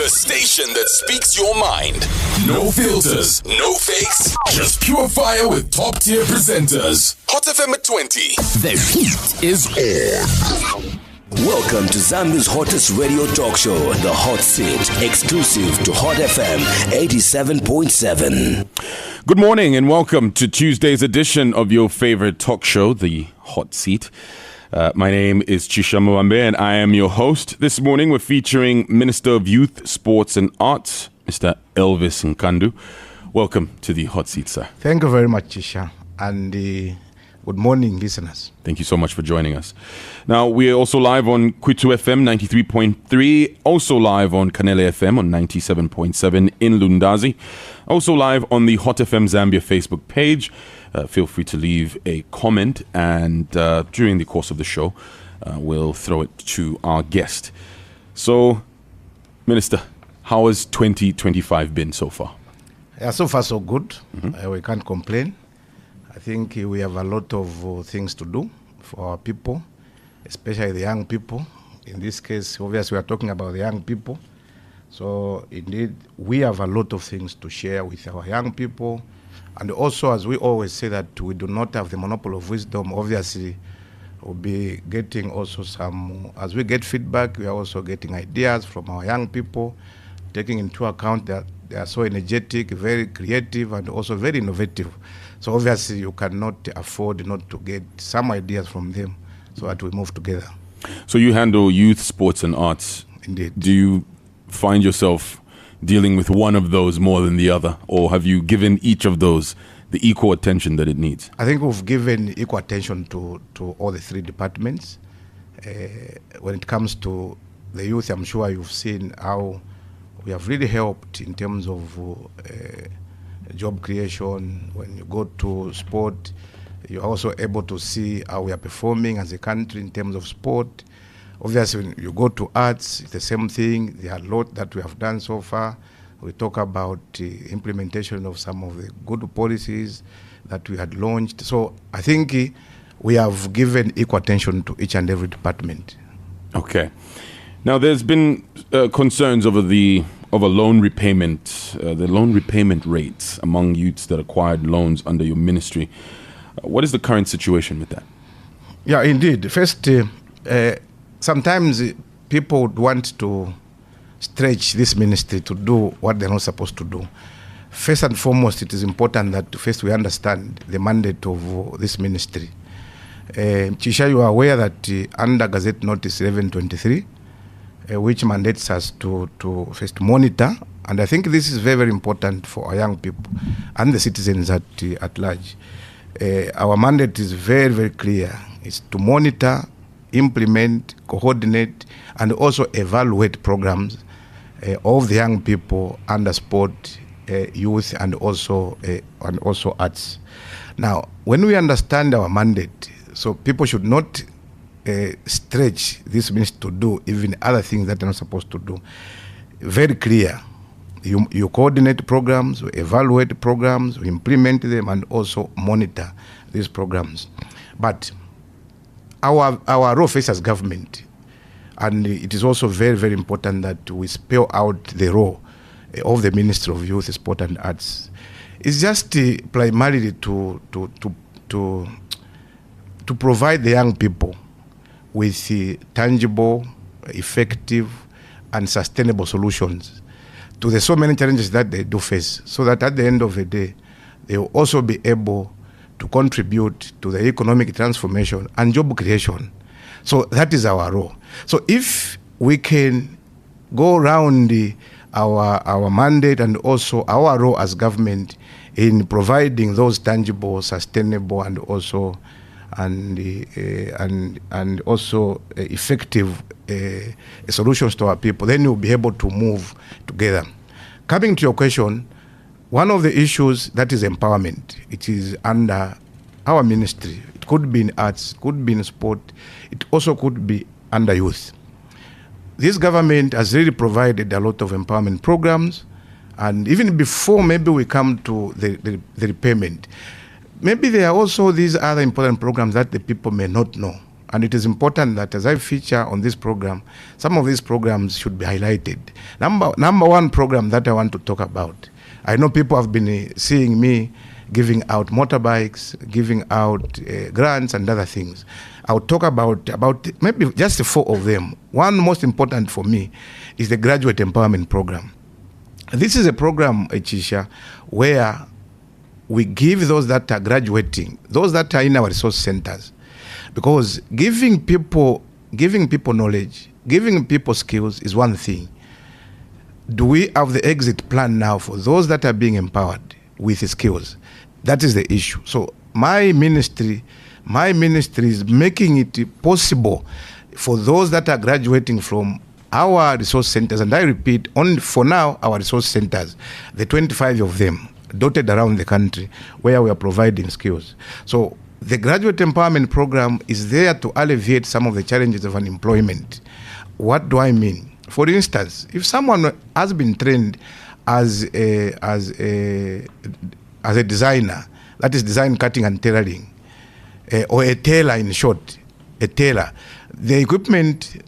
The station that speaks your mind. No filters, no fakes, just pure fire with top-tier presenters. Hot FM at 20. The heat is on. Welcome to Zambia's hottest radio talk show, The Hot Seat, exclusive to Hot FM 87.7. Good morning and welcome to Tuesday's edition of your favorite talk show, The Hot Seat. My name is Chisha Mwambe and I am your host. This morning we're featuring Minister of Youth, Sports and Arts, Mr. Elvis Nkandu. Welcome to The Hot Seat, sir. Thank you very much, Chisha, and good morning, listeners. Thank you so much for joining us. Now, we're also live on Kwitu FM 93.3, also live on Kanele FM on 97.7 in Lundazi, also live on the Hot FM Zambia Facebook page. Feel free to leave a comment, and during the course of the show, we'll throw it to our guest. So, Minister, how has 2025 been so far? Yeah, so far so good. We can't complain. I think we have a lot of things to do for our people, especially the young people. In this case, obviously, we are talking about the young people. So, indeed, we have a lot of things to share with our young people. And also, as we always say, that we do not have the monopoly of wisdom. Obviously, we'll be getting also some, as we get feedback, we are also getting ideas from our young people, taking into account that they are so energetic, very creative, and also very innovative. So obviously, you cannot afford not to get some ideas from them so that we move together. So you handle youth, sports, and arts. Indeed. Do you find yourself dealing with one of those more than the other, or have you given each of those the equal attention that it needs? I think we've given equal attention to all the three departments. When it comes to the youth, I'm sure you've seen how we have really helped in terms of job creation. When you go to sport, you're also able to see how we are performing as a country in terms of sport. Obviously, when you go to arts, it's the same thing. There are a lot that we have done so far. We talk about implementation of some of the good policies that we had launched. So I think we have given equal attention to each and every department. Okay. Now, there's been concerns over the loan repayment, the loan repayment rates among youths that acquired loans under your ministry. What is the current situation with that? Yeah, indeed. First, sometimes people would want to stretch this ministry to do what they're not supposed to do. First and foremost, it is important that first we understand the mandate of this ministry. Chisha, you are aware that under Gazette Notice 1123, which mandates us to first monitor, and I think this is very, very important for our young people and the citizens at large. Our mandate is very, very clear. It's to monitor, implement, coordinate, and also evaluate programs of the young people under sport, youth, and also arts. Now, when we understand our mandate, so people should not stretch this ministry to do even other things that they're not supposed to do. Very clear. You coordinate programs, you evaluate programs, you implement them, and also monitor these programs. But our role faces as government, and it is also very, very important that we spell out the role of the Ministry of Youth, Sport and Arts. It's just primarily to provide the young people with tangible, effective, and sustainable solutions to the so many challenges that they do face, so that at the end of the day, they will also be able to contribute to the economic transformation and job creation. So that is our role. So if we can go around our mandate and also our role as government in providing those tangible, sustainable, and also effective solutions to our people, then we'll be able to move together. Coming to your question, one of the issues that is empowerment. It is under our ministry. It could be in arts, it could be in sport, it also could be under youth. This government has really provided a lot of empowerment programs, and even before maybe we come to the repayment, maybe there are also these other important programs that the people may not know and it is important that as I feature on this program, some of these programs should be highlighted. Number one program that I want to talk about, I know people have been seeing me giving out motorbikes, giving out grants and other things. I'll talk about maybe just 4 of them. One most important for me is the Graduate Empowerment Program. This is a program, Echisha, where we give those that are graduating, those that are in our resource centers, because giving people knowledge, giving people skills is one thing. Do we have the exit plan now for those that are being empowered with skills? That is the issue. So my ministry is making it possible for those that are graduating from our resource centers, and I repeat, only for now, our resource centers, the 25 of them, dotted around the country, where we are providing skills. So the Graduate Empowerment Program is there to alleviate some of the challenges of unemployment. What do I mean? For instance, if someone has been trained as a designer, that is design, cutting and tailoring, or a tailor in short, a tailor, the equipment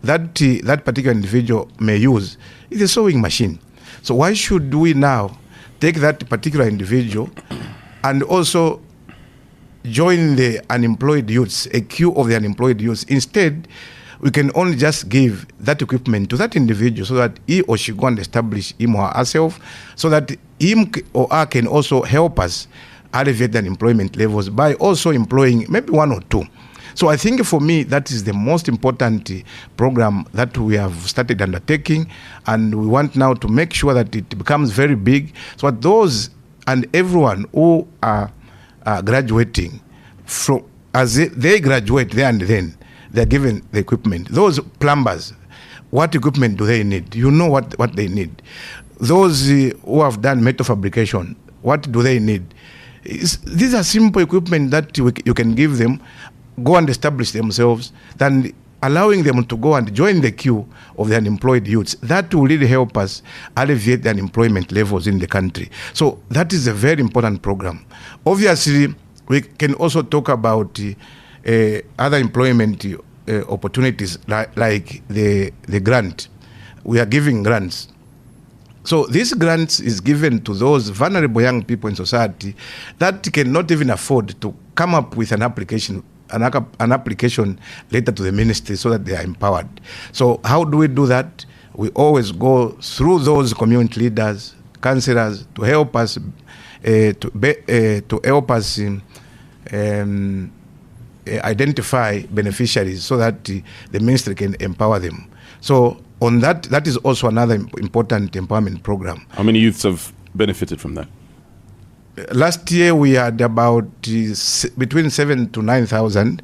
that particular individual may use is a sewing machine. So why should we now take that particular individual and also join the unemployed youths, a queue of the unemployed youths? Instead, we can only just give that equipment to that individual so that he or she go and establish him or herself, so that him or her can also help us alleviate the unemployment levels by also employing maybe 1 or 2. So I think for me, that is the most important program that we have started undertaking, and we want now to make sure that it becomes very big, so that those and everyone who are graduating, from as they graduate there and then, they're given the equipment. Those plumbers, what equipment do they need? You know what they need. Those who have done metal fabrication, what do they need? These are simple equipment that you can give them, go and establish themselves, than allowing them to go and join the queue of the unemployed youths. That will really help us alleviate the unemployment levels in the country. So that is a very important program. Obviously, we can also talk about other employment opportunities like the grant. We are giving grants. So this grants is given to those vulnerable young people in society that cannot even afford to come up with an application letter to the ministry so that they are empowered. So how do we do that? We always go through those community leaders, councillors, to help us identify beneficiaries so that the ministry can empower them. So on that is also another important empowerment program. How many youths have benefited from that? Last year we had about between 7,000 to 9,000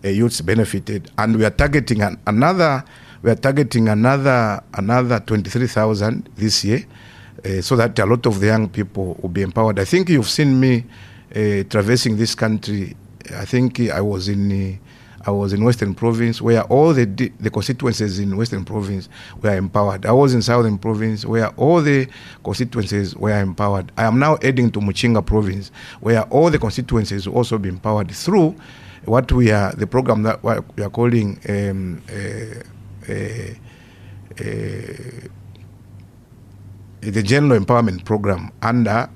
youths benefited, and we are targeting another 23,000 this year, so that a lot of the young people will be empowered. I think you've seen me traversing this country. I think I was in Western Province, where all the constituencies in Western Province were empowered. I was in Southern Province, where all the constituencies were empowered. I am now heading to Muchinga Province, where all the constituencies will also be empowered through the program that we are calling the General Empowerment Program under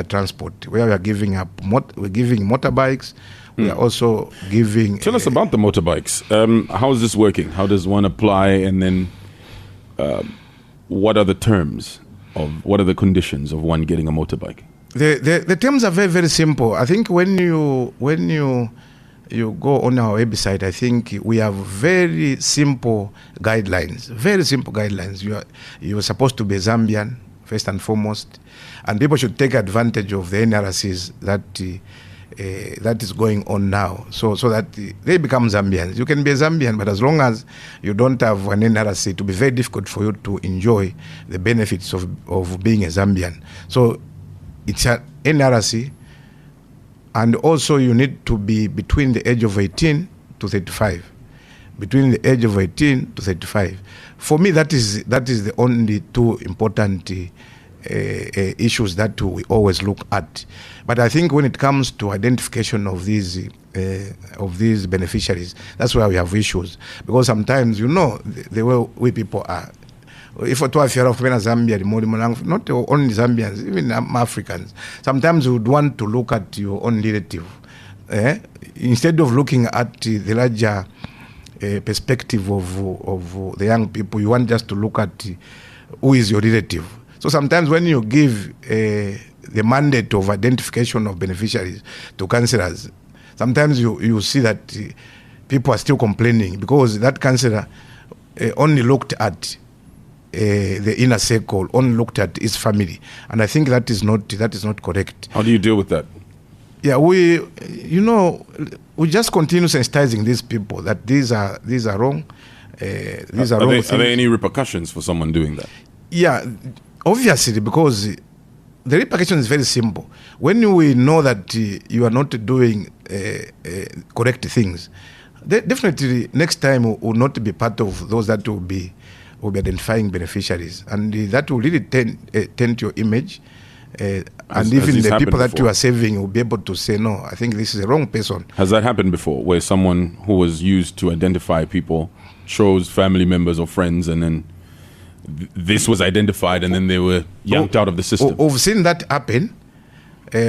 transport, where we are giving motorbikes. We are also giving... Tell us about the motorbikes. How is this working? How does one apply? And then what are the terms what are the conditions of one getting a motorbike? The terms are very, very simple. I think when you go on our website, I think we have very simple guidelines. Very simple guidelines. You are supposed to be a Zambian, first and foremost. And people should take advantage of the NRCs that is going on now, so that they become Zambians. You can be a Zambian, but as long as you don't have an NRC, it will be very difficult for you to enjoy the benefits of being a Zambian. So it's an NRC, and also you need to be between the age of 18 to 35. Between the age of 18 to 35. For me, that is the only two important issues that we always look at. But I think when it comes to identification of these beneficiaries, that's where we have issues. Because sometimes, the way we people are. If we talk about Zambia, not only Zambians, even Africans, sometimes we would want to look at your own relative. Instead of looking at the larger perspective of the young people, you want just to look at who is your relative. So sometimes when you give the mandate of identification of beneficiaries to councillors, sometimes you see that people are still complaining because that councillor only looked at the inner circle, only looked at his family, and I think that is not correct. How do you deal with that? Yeah, we just continue sensitizing these people that these are wrong. These are wrong things. Are there any repercussions for someone doing that? Yeah, obviously, because the repercussion is very simple. When we know that you are not doing correct things, definitely next time will not be part of those that will be identifying beneficiaries, and that will really tend your image. And even the people that you are saving will be able to say, no, I think this is the wrong person. Has that happened before, where someone who was used to identify people chose family members or friends, and then this was identified, and then they were yanked out of the system? We've seen that happen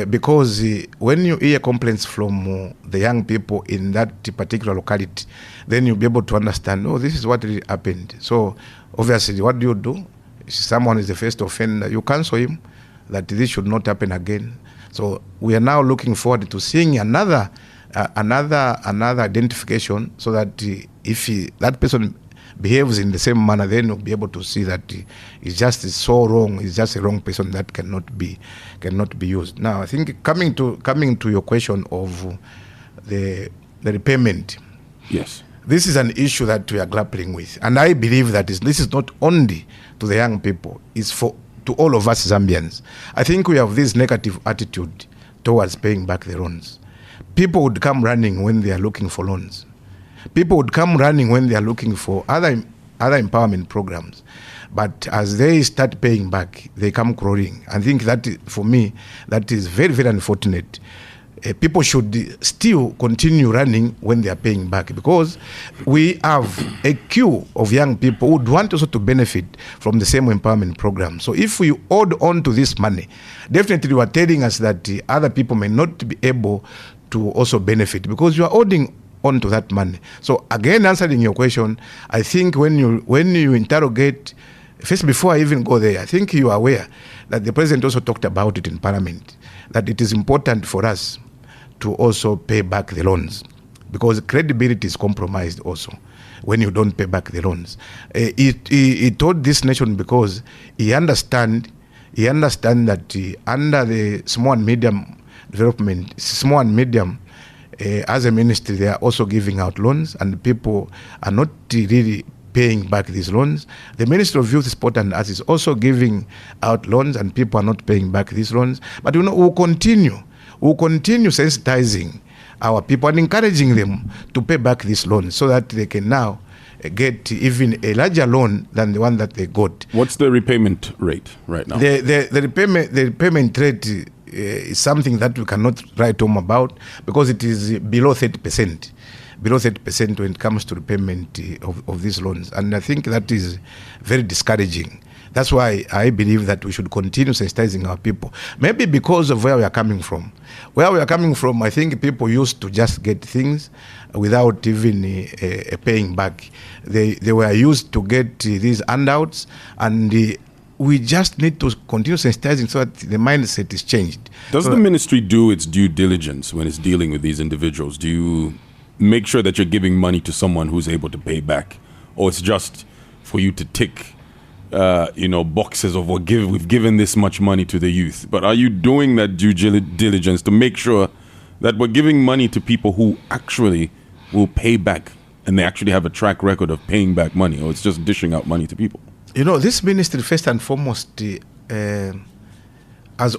because when you hear complaints from the young people in that particular locality, then you'll be able to understand, oh, this is what really happened. So obviously, what do you do? If someone is the first offender, you counsel him that this should not happen again. So we are now looking forward to seeing another identification, so that if that person behaves in the same manner, then you'll be able to see that it's just so wrong. It's just a wrong person that cannot be used. Now, I think coming to your question of the repayment. Yes. This is an issue that we are grappling with, and I believe that this is not only to the young people; it's to all of us Zambians. I think we have this negative attitude towards paying back the loans. People would come running when they are looking for loans. People would come running when they are looking for other empowerment programs. But as they start paying back, they come crawling. I think that, for me, that is very, very unfortunate. People should still continue running when they are paying back, because we have a queue of young people who would want also to benefit from the same empowerment program. So if we hold on to this money, definitely you are telling us that other people may not be able to also benefit, because you are holding on to that money. So again, answering your question, I think when you interrogate, first, before I even go there, I think you are aware that the president also talked about it in Parliament, that it is important for us to also pay back the loans, because credibility is compromised also when you don't pay back the loans. He told this nation because he understand that under the small and medium development, small and medium, as a ministry, they are also giving out loans, and people are not really paying back these loans. The Ministry of Youth, Sport and Arts is also giving out loans, and people are not paying back these loans. But we'll continue sensitizing our people and encouraging them to pay back these loans, so that they can now get even a larger loan than the one that they got. What's the repayment rate right now? The repayment rate is something that we cannot write home about, because it is below 30%. Below 30% when it comes to repayment of these loans. And I think that is very discouraging. That's why I believe that we should continue sensitizing our people. Maybe because of where we are coming from. Where we are coming from, I think people used to just get things without even paying back. They were used to get these handouts, and we just need to continue sensitizing so that the mindset is changed. Does the ministry do its due diligence when it's dealing with these individuals? Do you make sure that you're giving money to someone who's able to pay back, or it's just for you to tick boxes of we've given this much money to the youth? But are you doing that due diligence to make sure that we're giving money to people who actually will pay back, and they actually have a track record of paying back money, or it's just dishing out money to people? This ministry, first and foremost, has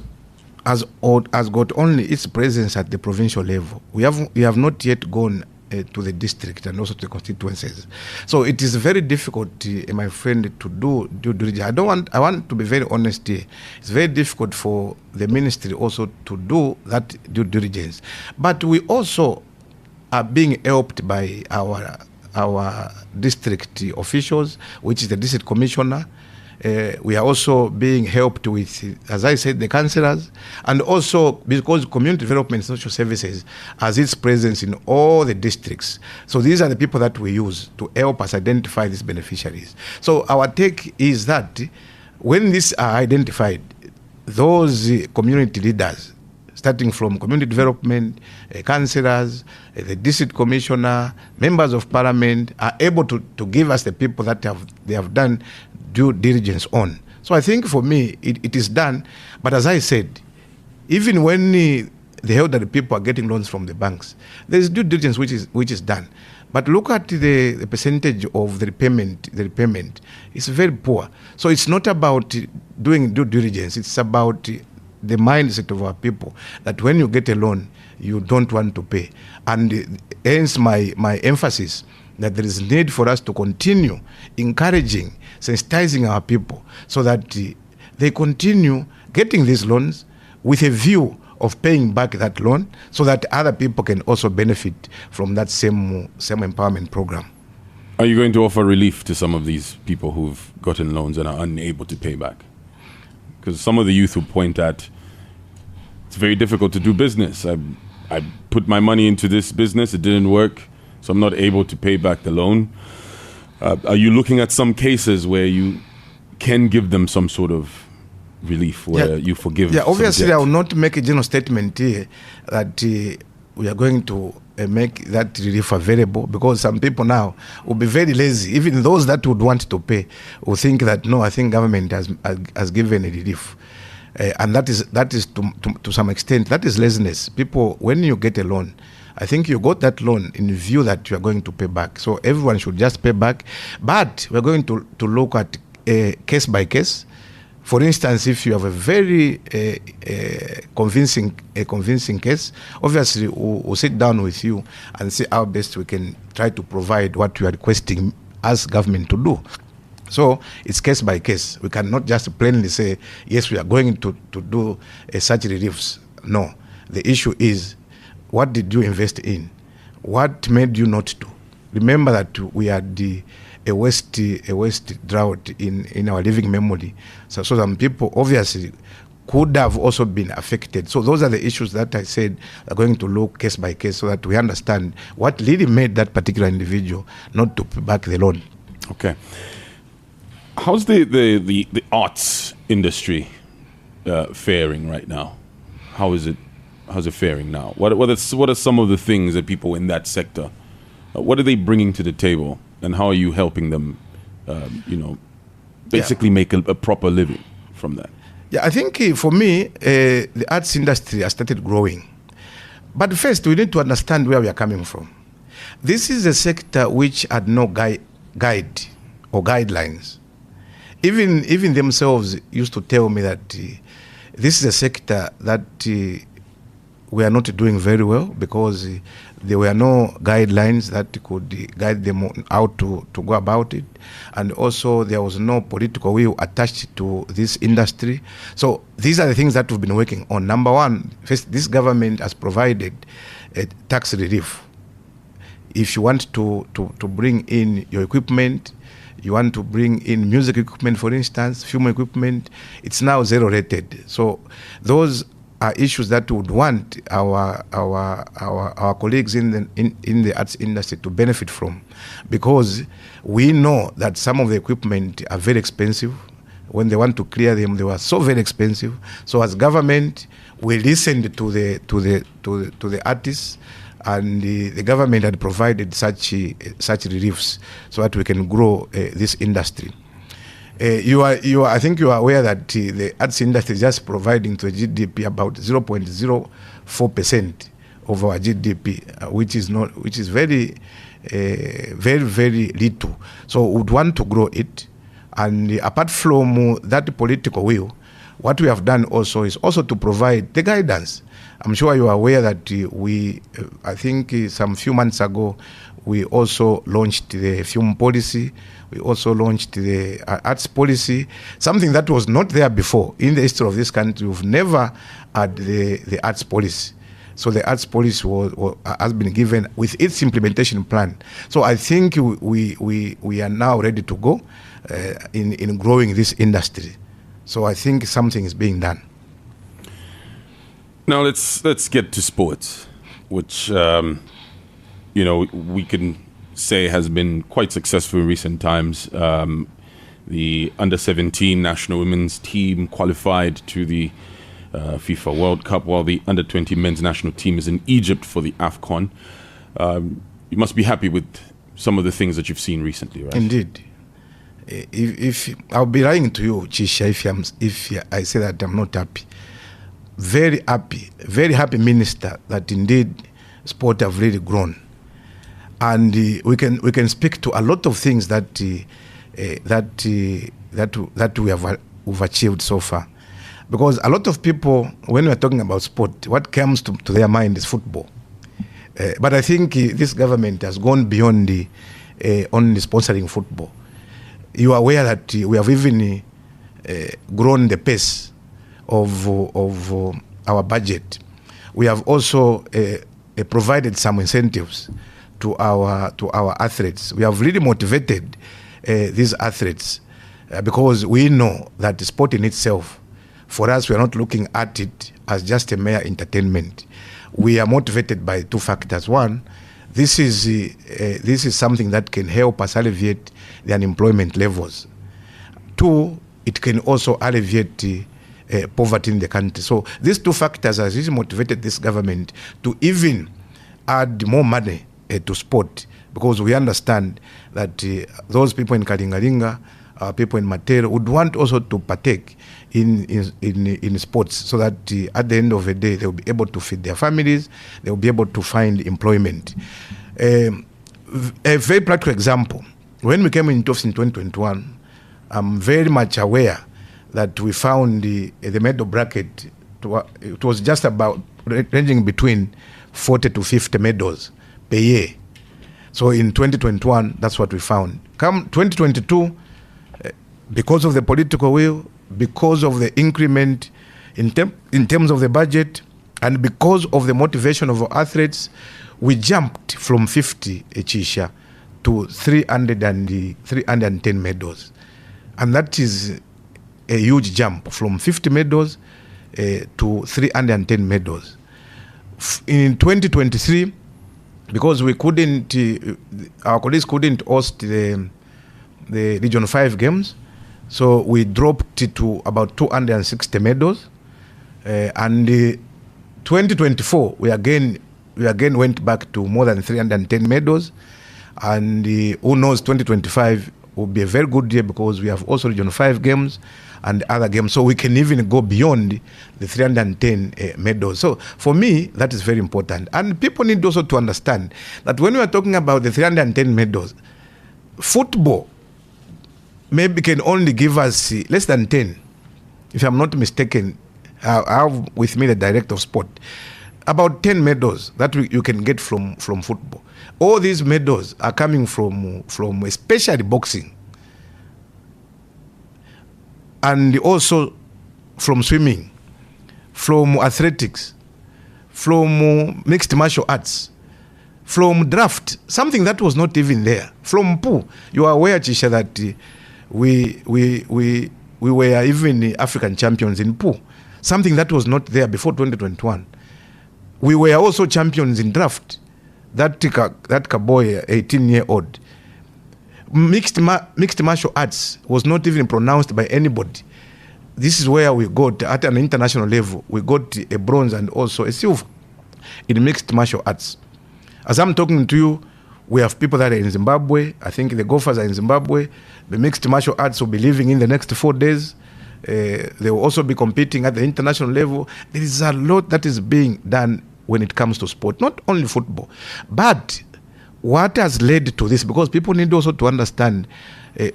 got only its presence at the provincial level. We have not yet gone to the district and also to the constituencies. So it is very difficult, my friend, to do due diligence. I want to be very honest here. It's very difficult for the ministry also to do that due diligence. But we also are being helped by our district officials, which is the district commissioner. We are also being helped with, as I said, the councillors, and also because community development and social services has its presence in all the districts. So these are the people that we use to help us identify these beneficiaries. So our take is that when these are identified, those community leaders, starting from community development, councillors, the district commissioner, members of parliament, are able to give us the people that they have done due diligence on. So I think for me, it is done. But as I said, even when the elderly people are getting loans from the banks, there is due diligence which is done. But look at the percentage of the repayment is very poor. So it's not about doing due diligence. It's about the mindset of our people that when you get a loan, you don't want to pay. And hence my emphasis that there is need for us to continue encouraging, sensitizing our people so that they continue getting these loans with a view of paying back that loan so that other people can also benefit from that same empowerment program. Are you going to offer relief to some of these people who've gotten loans and are unable to pay back? Because some of the youth will point at, it's very difficult to do business. I put my money into this business, it didn't work, so I'm not able to pay back the loan. Are you looking at some cases where you can give them some sort of relief where you forgive? Yeah, obviously I will not make a general statement here that we are going to make that relief available, because some people now will be very lazy. Even those that would want to pay will think that, no, I think government has given a relief. And that is to some extent, that is laziness. People, when you get a loan, I think you got that loan in view that you are going to pay back. So everyone should just pay back. But we're going to look at case by case. For instance, if you have a very convincing case, obviously we'll sit down with you and see how best we can try to provide what you are requesting as government to do. So it's case by case. We cannot just plainly say, yes, we are going to do such reliefs. No. The issue is, what did you invest in? What made you not to? Remember that we had a waste drought in our living memory. So some people obviously could have also been affected. So those are the issues that I said are going to look case by case so that we understand what really made that particular individual not to pay back the loan. Okay. How's the arts industry faring right now? How's it faring now? What are some of the things that people in that sector, what are they bringing to the table, and how are you helping them, basically make a proper living from that? Yeah, I think for me, the arts industry has started growing. But first, we need to understand where we are coming from. This is a sector which had no guide or guidelines. Even themselves used to tell me that this is a sector that we are not doing very well because there were no guidelines that could guide them on how to go about it. And also there was no political will attached to this industry. So these are the things that we've been working on. Number one, first, this government has provided a tax relief. If you want to bring in your equipment, you want to bring in music equipment, for instance, film equipment, it's now zero rated. So those are issues that would want our colleagues in the arts industry to benefit from, because we know that some of the equipment are very expensive. When they want to clear them, they were so very expensive. So as government, we listened to the artists, and the government had provided such reliefs so that we can grow this industry. I think you are aware that the arts industry is just providing to the GDP about 0.04% of our GDP, which is very, very little. So we would want to grow it, and apart from that political will, What we have done also is also to provide the guidance. I'm sure you are aware that I think some few months ago, we also launched the film policy. We also launched the arts policy, something that was not there before. In the history of this country, we've never had the arts policy. So the arts policy has been given with its implementation plan. So I think we are now ready to go in growing this industry. So I think something is being done. Now let's get to sports, which we can say has been quite successful in recent times. The under-17 national women's team qualified to the FIFA World Cup, while the under-20 men's national team is in Egypt for the AFCON. You must be happy with some of the things that you've seen recently, right? Indeed. If I'll be lying to you, Chisha, if I say that I'm not happy. Very happy minister that indeed sport have really grown. And we can speak to a lot of things that we've achieved so far, because a lot of people, when we're talking about sport, what comes to their mind is football. But I think this government has gone beyond only sponsoring football. You are aware that we have even grown the pace of our budget. We have also provided some incentives to our athletes. We have really motivated these athletes because we know that the sport in itself, for us, we are not looking at it as just a mere entertainment. We are motivated by two factors. One, this is something that can help us alleviate the unemployment levels. Two, it can also alleviate poverty in the country. So these two factors has really motivated this government to even add more money to sport, because we understand that those people in Kalingalinga, people in Matero would want also to partake in sports, so that at the end of the day they will be able to feed their families, they will be able to find employment. A very practical example, when we came into office in 2021, I'm very much aware that we found the medal bracket, it was just about ranging between 40 to 50 medals per year. So in 2021, that's what we found. Come 2022, because of the political will, because of the increment in terms of the budget, and because of the motivation of our athletes, we jumped from 50 Echisha to 310 medals. And that is a huge jump from 50 medals to 310 medals. In 2023, because we couldn't, our colleagues couldn't host the Region 5 games, so we dropped it to about 260 medals. And 2024, we again went back to more than 310 medals. And who knows, 2025 will be a very good year, because we have also Region 5 games and other games, so we can even go beyond the 310 medals. So for me, that is very important. And people need also to understand that when we are talking about the 310 medals, football maybe can only give us less than 10. If I'm not mistaken, I have with me the director of sport. About 10 medals that you can get from football. All these medals are coming from especially boxing, and also from swimming, from athletics, from mixed martial arts, from draft, something that was not even there, from pool. You are aware, Chisha, that we were even African champions in pool, something that was not there before 2021. We were also champions in draft. That boy, 18-year-old. Mixed martial arts was not even pronounced by anybody. This is where we got, at an international level, we got a bronze and also a silver in mixed martial arts. As I'm talking to you, we have people that are in Zimbabwe. I think the golfers are in Zimbabwe. The mixed martial arts will be leaving in the next 4 days. They will also be competing at the international level. There is a lot that is being done when it comes to sport, not only football. But what has led to this, because people need also to understand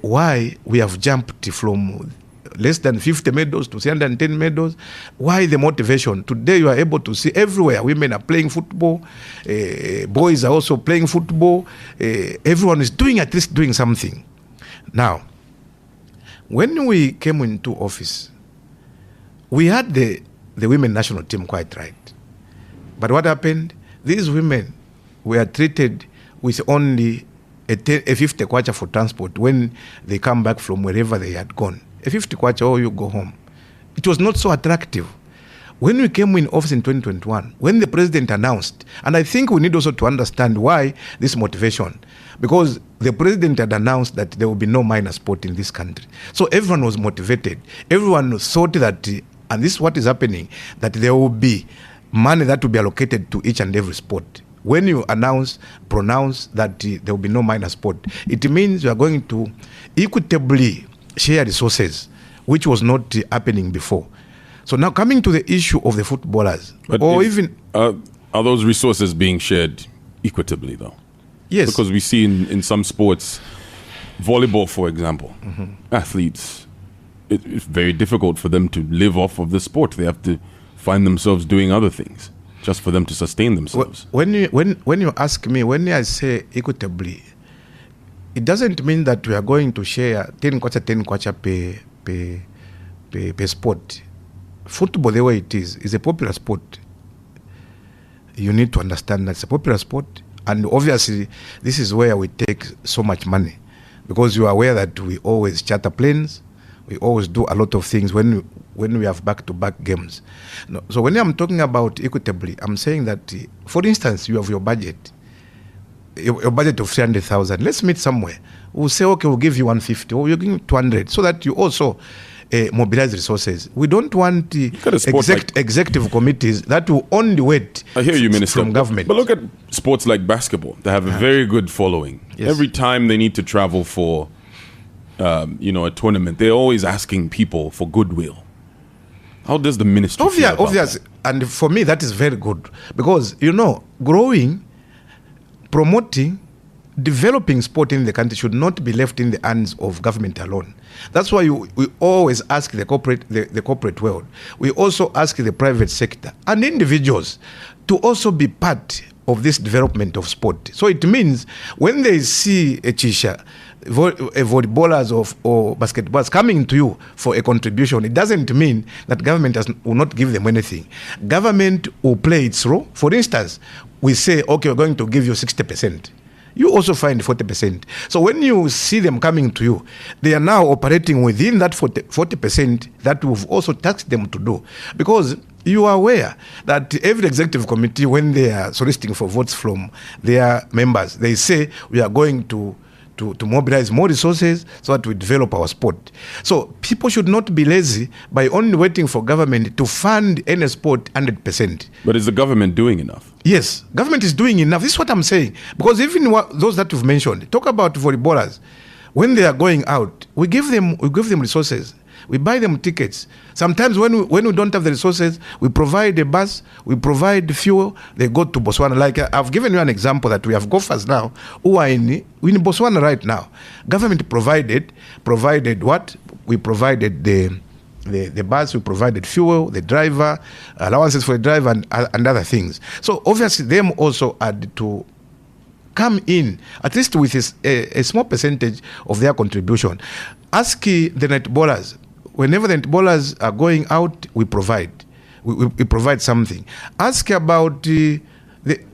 why we have jumped from less than 50 medals to 310 medals. Why the motivation? Today you are able to see everywhere women are playing football, boys are also playing football. Everyone is doing at least doing something. Now, when we came into office, we had the women national team quite right. But what happened? These women were treated with only a 50 kwacha for transport when they come back from wherever they had gone. A 50 kwacha, or you go home. It was not so attractive. When we came in office in 2021, when the president announced, and I think we need also to understand why this motivation, because the president had announced that there will be no minor sport in this country. So everyone was motivated. Everyone thought that, and this is what is happening, that there will be money that will be allocated to each and every sport. When you pronounce that there will be no minor sport, it means you are going to equitably share resources, which was not happening before. So now coming to the issue of the footballers, are those resources being shared equitably though? Yes. Because we see in some sports, volleyball for example, athletes, it's very difficult for them to live off of the sport. They have to find themselves doing other things just for them to sustain themselves. When you ask me, when I say equitably, it doesn't mean that we are going to share 10 kwacha per sport. Football, the way it is a popular sport. You need to understand that it's a popular sport, and obviously this is where we take so much money, because you are aware that we always charter planes, we always do a lot of things when we have back-to-back games. No, so when I'm talking about equitably, I'm saying that, for instance, you have your budget, your budget of 300,000. Let's meet somewhere. We'll say, okay, we'll give you 150, or we'll give you 200, so that you also mobilize resources. We don't want executive committees that will only wait I hear you, Minister, from government. But look at sports like basketball. They have a very good following. Yes. Every time they need to travel for a tournament, they're always asking people for goodwill. How does the ministry feel about that? And for me, that is very good, because, growing, promoting, developing sport in the country should not be left in the hands of government alone. That's why we always ask the corporate world. We also ask the private sector and individuals to also be part of this development of sport. So it means when they see a chisha, volleyballers or basketballers coming to you for a contribution, it doesn't mean that government will not give them anything. Government will play its role. For instance, we say, okay, we're going to give you 60%. You also find 40%. So when you see them coming to you, they are now operating within that 40% that we've also tasked them to do. Because you are aware that every executive committee, when they are soliciting for votes from their members, they say we are going to mobilize more resources so that we develop our sport. So people should not be lazy by only waiting for government to fund any sport 100%. But is the government doing enough? Yes, government is doing enough. This is what I'm saying. Because even those that you've mentioned, talk about volleyballers. When they are going out, we give them resources. We buy them tickets. Sometimes when we don't have the resources, we provide a bus, we provide fuel, they go to Botswana. Like I've given you an example that we have golfers now who are in Botswana right now. Government provided what? We provided the bus, we provided fuel, the driver, allowances for the driver, and other things. So obviously them also had to come in, at least with a small percentage of their contribution. Ask the netballers. Whenever the netballers are going out, we provide. We provide something. Ask about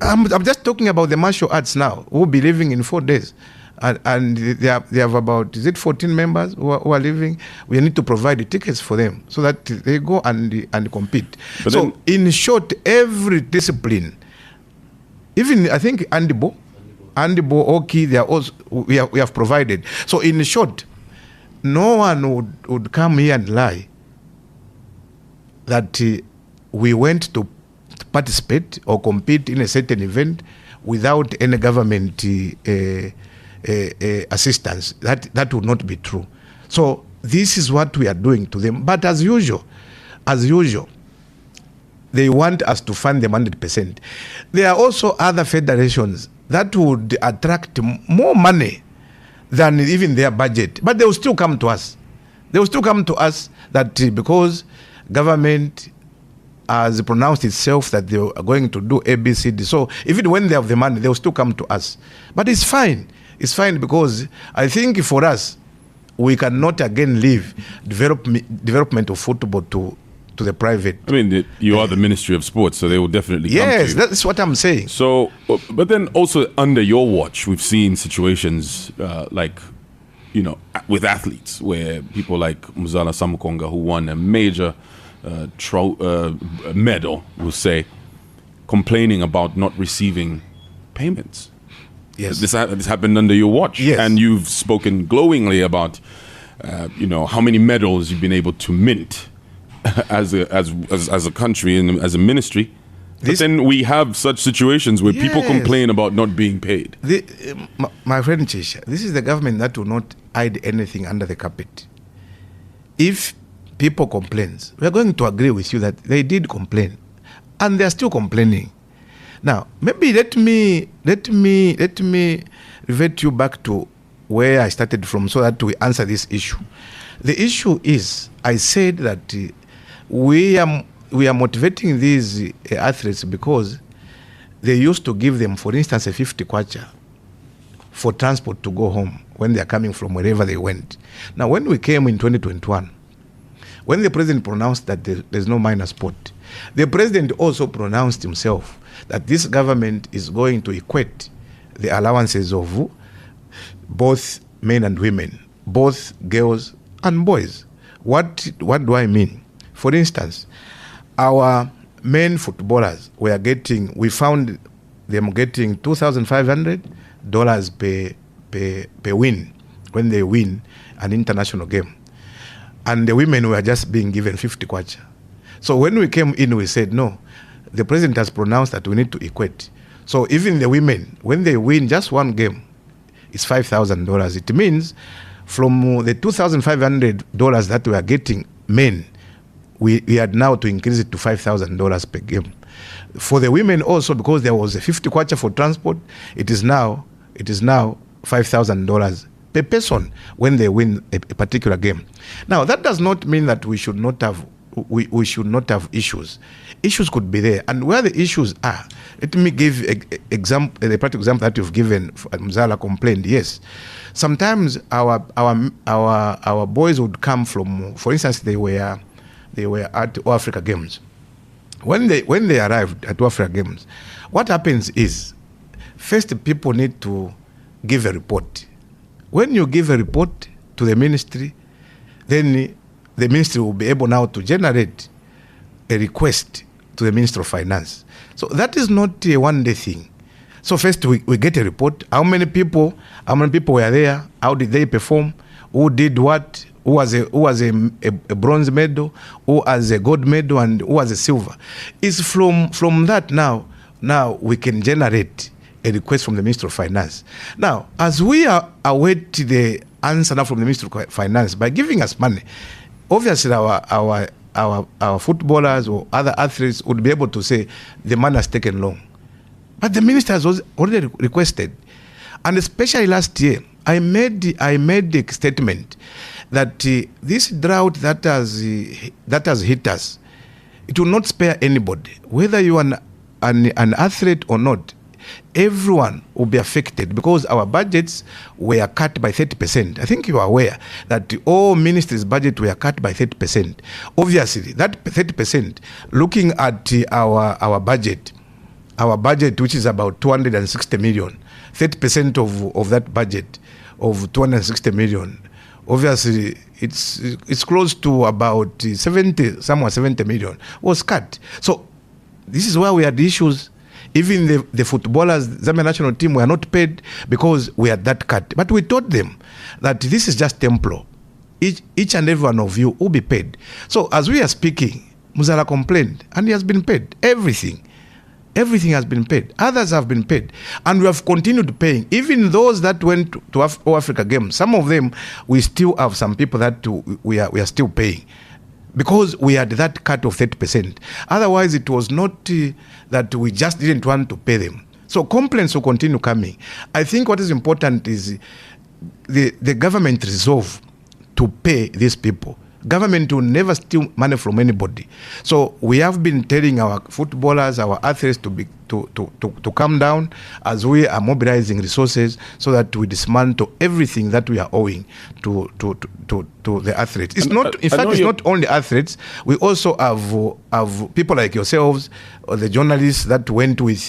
I'm just talking about the martial arts now, who will be living in 4 days. And they have about, 14 members who are living? We need to provide the tickets for them so that they go and compete. But so in short, every discipline, even I think Andibo, Oki, they are also, we have provided. So in short, no one would come here and lie that we went to participate or compete in a certain event without any government assistance. That would not be true. So this is what we are doing to them. But as usual, they want us to fund them 100%. There are also other federations that would attract more money than even their budget, but they will still come to us. They will still come to us that because government has pronounced itself that they are going to do ABCD. So even when they have the money, they will still come to us. But it's fine. It's fine because I think for us, we cannot again leave development of football to the private. I mean, you are the Ministry of Sports, so they will definitely come to you. Yes, that's what I'm saying. So, but then also under your watch, we've seen situations like, with athletes where people like Muzala Samukonga, who won a major medal, we'll say, complaining about not receiving payments. Yes. This happened under your watch. Yes. And you've spoken glowingly about, how many medals you've been able to mint as a country and as a ministry. But then we have such situations where people complain about not being paid. My friend Chisha, this is the government that will not hide anything under the carpet. If people complain, we're going to agree with you that they did complain, and they're still complaining. Now, maybe let me revert you back to where I started from so that we answer this issue. The issue is, I said that we are motivating these athletes because they used to give them, for instance, a 50 kwacha for transport to go home when they are coming from wherever they went. Now, when we came in 2021, when the president pronounced that there's no minor sport, the president also pronounced himself that this government is going to equate the allowances of both men and women, both girls and boys. What do I mean? For instance, our men footballers we found them getting $2,500 per win when they win an international game. And the women were just being given 50 kwacha. So when we came in, we said, no, the president has pronounced that we need to equate. So even the women, when they win just one game, it's $5,000. It means from the $2,500 that we are getting men, we had now to increase it to $5,000 per game. For the women also, because there was a 50 kwacha for transport, it is now $5,000 per person when they win a particular game. Now, that does not mean that we should not have issues. Issues could be there, and where the issues are, let me give the practical example that you've given. Mzala complained. Yes, sometimes our boys would come from, for instance, they were at Africa Games. When they arrived at Africa Games, what happens is, first people need to give a report. When you give a report to the ministry, then the ministry will be able now to generate a request to the Minister of Finance. So that is not a one-day thing. So first we get a report. How many people were there? How did they perform? Who did what? Who was a bronze medal? Who has a gold medal? And who has a silver? It's from that now we can generate a request from the Minister of Finance. Now, as we await the answer now from the Minister of Finance by giving us money, obviously our footballers or other athletes would be able to say the money has taken long. But the minister has already requested. And especially last year, I made the statement that this drought that has hit us, it will not spare anybody. Whether you are an athlete or not, everyone will be affected because our budgets were cut by 30%. I think you are aware that all ministries' budget were cut by 30%. Obviously, that 30%, looking at our budget, which is about 260 million, 30% of that budget of 260 million, obviously it's close to about 70 million was cut. So this is where we had issues. Even the footballers, Zambia national team, were not paid because we had that cut. But we told them that this is just temporal. Each and every one of you will be paid. So as we are speaking, Muzala complained, and he has been paid. Everything has been paid. Others have been paid. And we have continued paying. Even those that went to Africa Games, some of them, we still have some people that we are still paying. Because we had that cut of 30%. Otherwise, it was not that we just didn't want to pay them. So complaints will continue coming. I think what is important is the government resolve to pay these people. Government will never steal money from anybody. So we have been telling our footballers, our athletes to calm down as we are mobilizing resources so that we dismantle everything that we are owing to the athletes. It's not, in fact, it's not only athletes. We also have people like yourselves, or the journalists that went with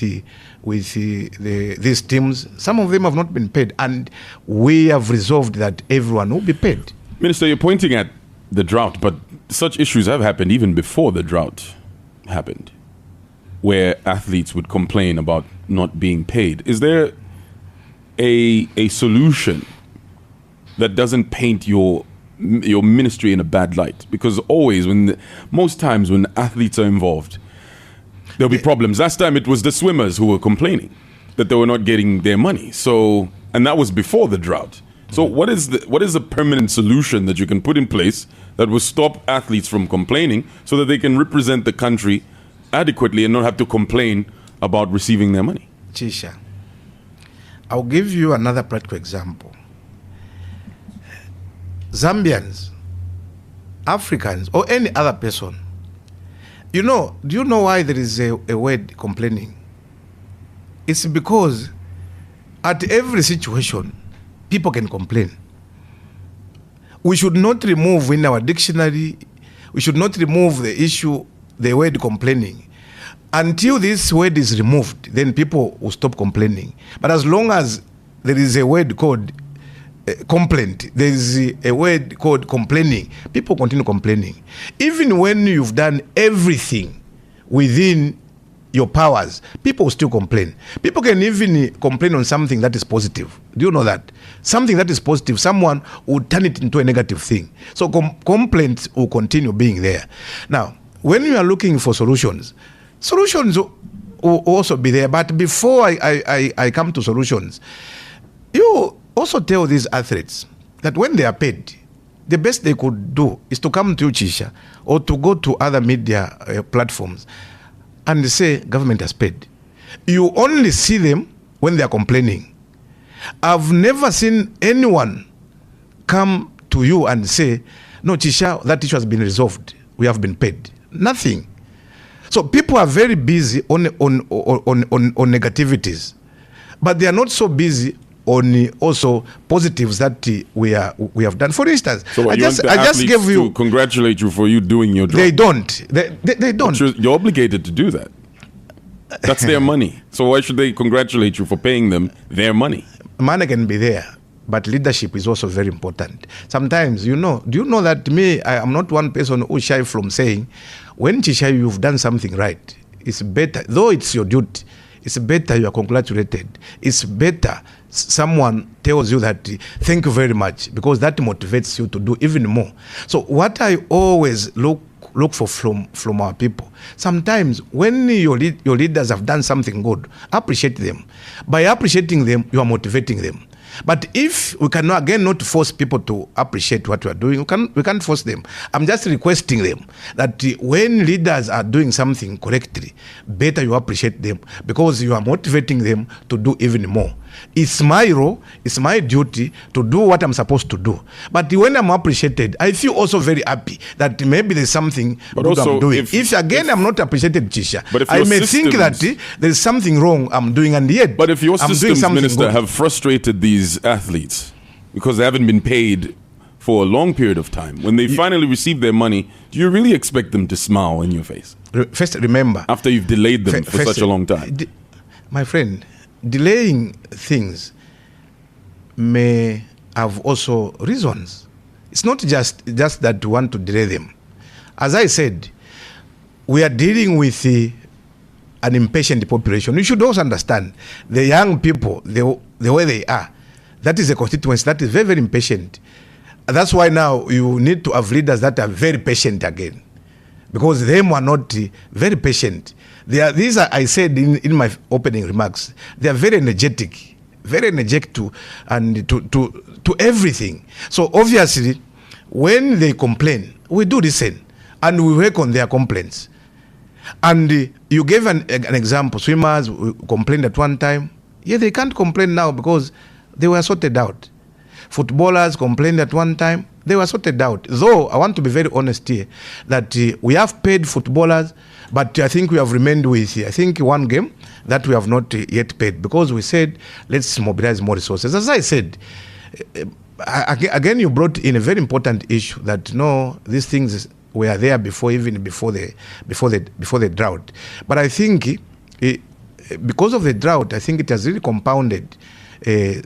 these teams. Some of them have not been paid, and we have resolved that everyone will be paid. Minister, you're pointing at the drought, but such issues have happened even before the drought happened, where athletes would complain about not being paid. Is there a solution that doesn't paint your ministry in a bad light? Because always, most times when athletes are involved, there'll be problems. Last time it was the swimmers who were complaining that they were not getting their money. So, and that was before the drought. So what is the permanent solution that you can put in place that will stop athletes from complaining so that they can represent the country adequately and not have to complain about receiving their money? Chisha, I'll give you another practical example. Zambians, Africans, or any other person, do you know why there is a word complaining? It's because at every situation, people can complain. We should not remove in our dictionary, we should not remove the word complaining. Until this word is removed, then people will stop complaining. But as long as there is a word called complaint, there is a word called complaining, people continue complaining. Even when you've done everything within your powers, people will still complain. People can even complain on something that is positive. Do you know that? Something that is positive, someone will turn it into a negative thing. So complaints will continue being there. Now, when you are looking for solutions will also be there. But before I come to solutions, you also tell these athletes that when they are paid, the best they could do is to come to you, Chisha, or to go to other media platforms and say government has paid. You only see them when they are complaining. I've never seen anyone come to you and say, no, Chisha, that issue has been resolved. We have been paid. Nothing. So people are very busy on negativities, but they are not so busy on also positives that we have done. For instance, so I just gave you to congratulate you for you doing your job. They don't. They don't. You're obligated to do that. That's their money. So why should they congratulate you for paying them their money? Money can be there, but leadership is also very important. Sometimes, do you know that I am not one person who shy from saying, when Chisha, you've done something right, it's better, though it's your duty, it's better you are congratulated. It's better someone tells you that thank you very much, because that motivates you to do even more. So what I always look for from our people, sometimes when your leaders have done something good, appreciate them. By appreciating them, you are motivating them. But if we cannot, again, not force people to appreciate what we are doing, we can't force them. I'm just requesting them that when leaders are doing something correctly, better you appreciate them, because you are motivating them to do even more. It's my role, it's my duty to do what I'm supposed to do. But when I'm appreciated, I feel also very happy that maybe there's something good I'm doing. If I'm not appreciated, Chisha, I may think that there's something wrong I'm doing, and yet but if your I'm systems doing minister good. have frustrated these athletes because they haven't been paid for a long period of time, when they finally receive their money, do you really expect them to smile in your face? First, remember, after you've delayed them for such a long time. My friend, delaying things may have also reasons. It's not just that we want to delay them. As I said, we are dealing with an impatient population. You should also understand the young people, the way they are. That is a constituency that is very, very impatient. That's why now you need to have leaders that are very patient again, because them are not very patient. These are, I said in my opening remarks, they are very energetic to everything. So obviously, when they complain, we do listen and we work on their complaints. And you gave an example. Swimmers complained at one time. Yeah, they can't complain now because they were sorted out. Footballers complained at one time. they were sorted out. Though I want to be very honest here, that we have paid footballers, but I think we have remained with, I think, one game that we have not yet paid, because we said, let's mobilize more resources. As I said, again, you brought in a very important issue that, no, these things were there before, even before the drought. But I think because of the drought, I think it has really compounded a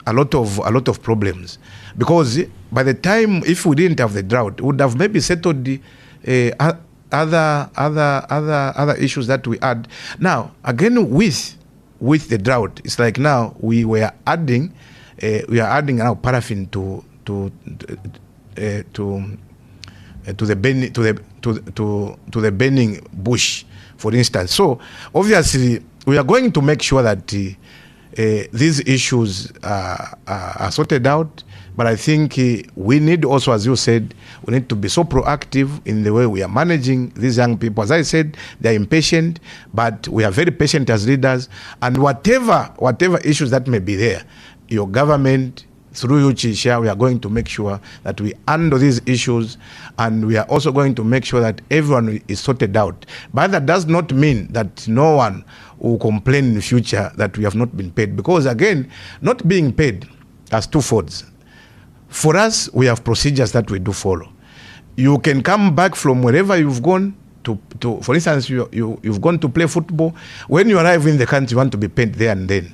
lot of problems. Because by the time, if we didn't have the drought, we would have maybe settled the other issues that we had. Now, again, with the drought, it's like now we are adding now paraffin to the burning bush, for instance. So obviously we are going to make sure that these issues are sorted out. But I think we need also, as you said, we need to be so proactive in the way we are managing these young people. As I said, they are impatient, but we are very patient as leaders. And whatever issues that may be there, your government, through you, Chisha, we are going to make sure that we handle these issues, and we are also going to make sure that everyone is sorted out. But that does not mean that no one will complain in the future that we have not been paid. Because again, not being paid has two folds. For us, we have procedures that we do follow. You can come back from wherever you've gone to for instance, you've gone to play football. When you arrive in the country, you want to be paid there and then.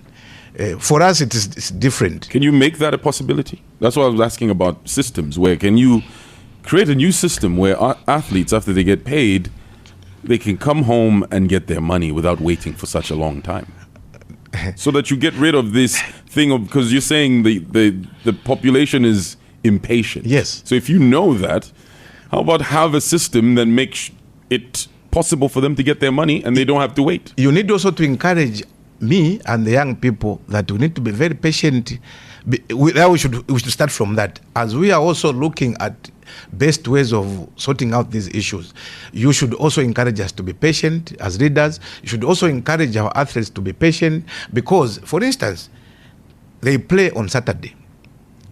For us, it's different. Can you make that a possibility? That's what I was asking about systems. Where can you create a new system where athletes, after they get paid, they can come home and get their money without waiting for such a long time? So that you get rid of this thing of, because you're saying the population is impatient. Yes. So if you know that, how about have a system that makes it possible for them to get their money and they don't have to wait? You need also to encourage me and the young people that we need to be very patient. We should start from that. As we are also looking at best ways of sorting out these issues, you should also encourage us to be patient as leaders. You should also encourage our athletes to be patient, because, for instance, they play on Saturday,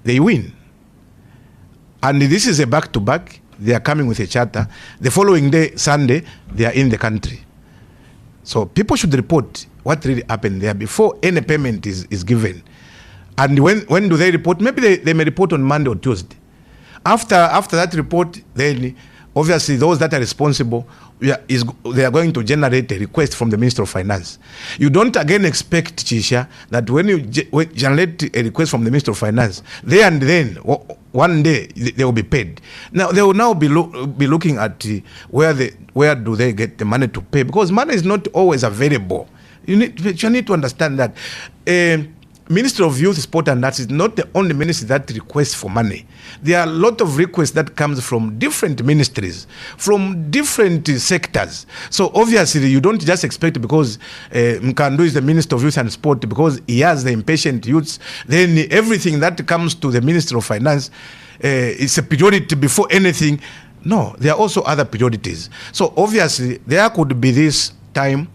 they win, and this is a back-to-back. They are coming with a charter. The following day, Sunday, they are in the country. So people should report what really happened there before any payment is given. And when do they report? Maybe they may report on Monday or Tuesday. After that report, then obviously those that are responsible, they are going to generate a request from the Minister of Finance. You don't again expect, Chisha, that when you generate a request from the Minister of Finance, there and then, one day, they will be paid. Now, they will now be looking at where do they get the money to pay, because money is not always available. You need to understand that. Ministry of Youth, Sport and Arts is not the only ministry that requests for money. There are a lot of requests that comes from different ministries, from different sectors. So obviously you don't just expect, because Nkandu is the Minister of Youth and Sport, because he has the impatient youths, then everything that comes to the Ministry of Finance is a priority before anything. No, there are also other priorities. So obviously there could be this time,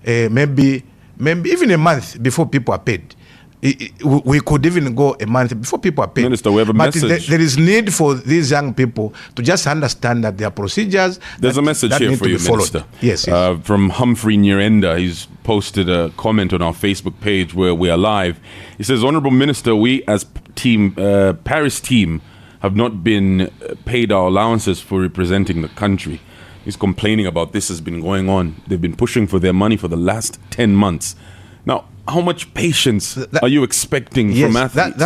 maybe even a month before people are paid. We could even go a month before people are paid. Minister, we have a message. There is need for these young people to just understand that there are procedures. There's a message here for you, Minister. Yes. From Humphrey Nyirenda. He's posted a comment on our Facebook page where we are live. He says, Honorable Minister, we as Paris team have not been paid our allowances for representing the country. He's complaining about this has been going on. They've been pushing for their money for the last 10 months. Now, how much patience are you expecting from athletes?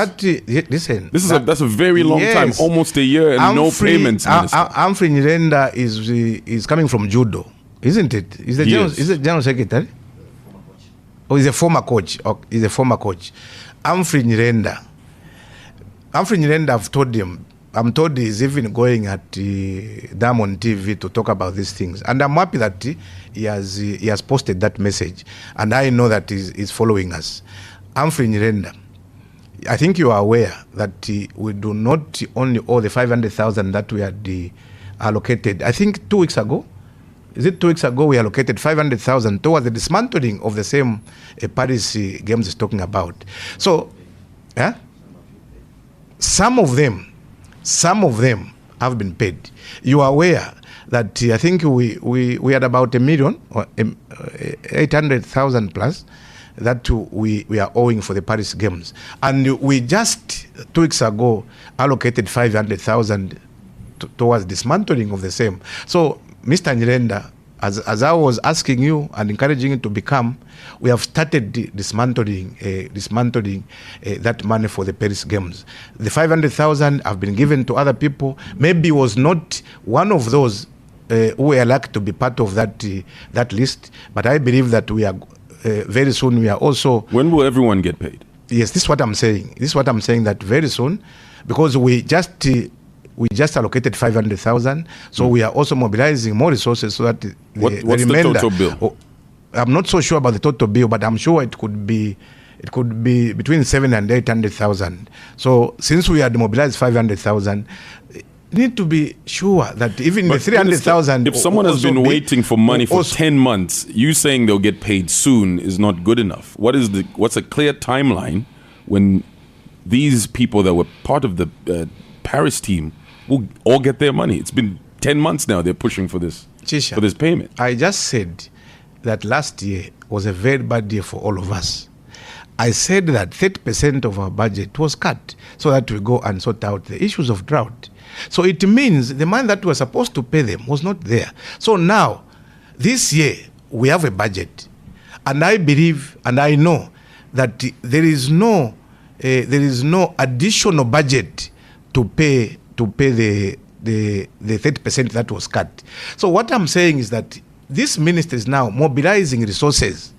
Listen. That's a very long time, almost a year, and no payments, Minister. Humphrey Nyirenda is coming from judo, isn't it? Is the general secretary? Or he's a former coach? He's a former coach. Humphrey Nyirenda, I'm told he's even going at Diamond TV to talk about these things. And I'm happy that he has posted that message. And I know that he's following us. Humphrey Nyirenda, I think you are aware that we do not only owe the 500,000 that we had allocated. I think 2 weeks ago, is it 2 weeks ago, we allocated 500,000 towards the dismantling of the same Paris Games is talking about. So, some of them some of them have been paid. You are aware that I think we had about 1 million or 800,000 plus that we are owing for the Paris Games. And we just 2 weeks ago allocated 500,000 towards dismantling of the same. So, Mr. Nyirenda, as I was asking you and encouraging you to become, we have started dismantling that money for the Paris Games. The 500,000 have been given to other people. Maybe was not one of those who were lucky to be part of that list, but I believe that we are very soon. We are also. When will everyone get paid? Yes, this is what I'm saying. That very soon, because we just allocated 500,000, so we are also mobilizing more resources so that what's the total bill? I'm not so sure about the total bill, but I'm sure it could be between 700,000 and 800,000. So since we had mobilized 500,000, need to be sure that even the 300,000. If someone has been waiting for money for 10 months, you saying they'll get paid soon is not good enough. What's a clear timeline when these people that were part of the Paris team will all get their money? It's been 10 months now. They're pushing for this payment. I just said that last year was a very bad year for all of us. I said that 30% of our budget was cut so that we go and sort out the issues of drought. So it means the money that we were supposed to pay them was not there. So now, this year, we have a budget. And I believe and I know that there is no additional budget to pay the 30% that was cut. So what I'm saying is that this minister is now mobilizing resources.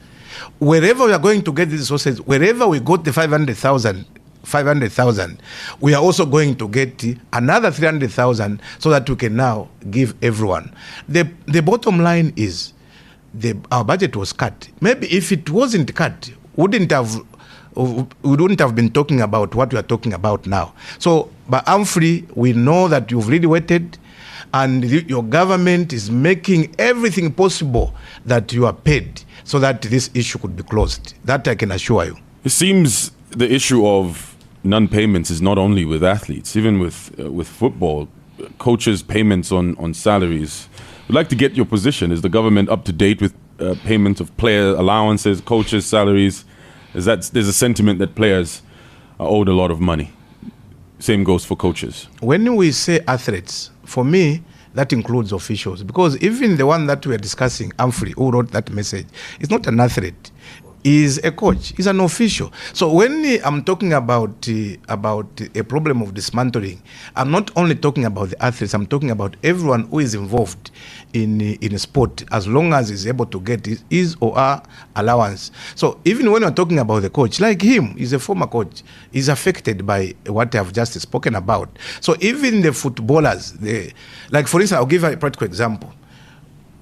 Wherever we are going to get these resources, wherever we got the 500,000, we are also going to get another 300,000 so that we can now give everyone. The bottom line is our budget was cut. Maybe if it wasn't cut, we wouldn't have been talking about what we are talking about now. So, but Humphrey, we know that you've really waited, and your government is making everything possible that you are paid so that this issue could be closed. That I can assure you. It seems the issue of non-payments is not only with athletes, even with football, coaches' payments on salaries. We'd like to get your position. Is the government up to date with payments of player allowances, coaches' salaries? There's a sentiment that players are owed a lot of money. Same goes for coaches. When we say athletes, for me, that includes officials. Because even the one that we are discussing, Humphrey, who wrote that message, is not an athlete. Is a coach, is an official. So when I'm talking about a problem of dismantling, I'm not only talking about the athletes, I'm talking about everyone who is involved in a sport, as long as he's able to get his or her allowance. So even when we're talking about the coach, like him, he's a former coach, he's affected by what I've just spoken about. So even the footballers, like for instance, I'll give a practical example.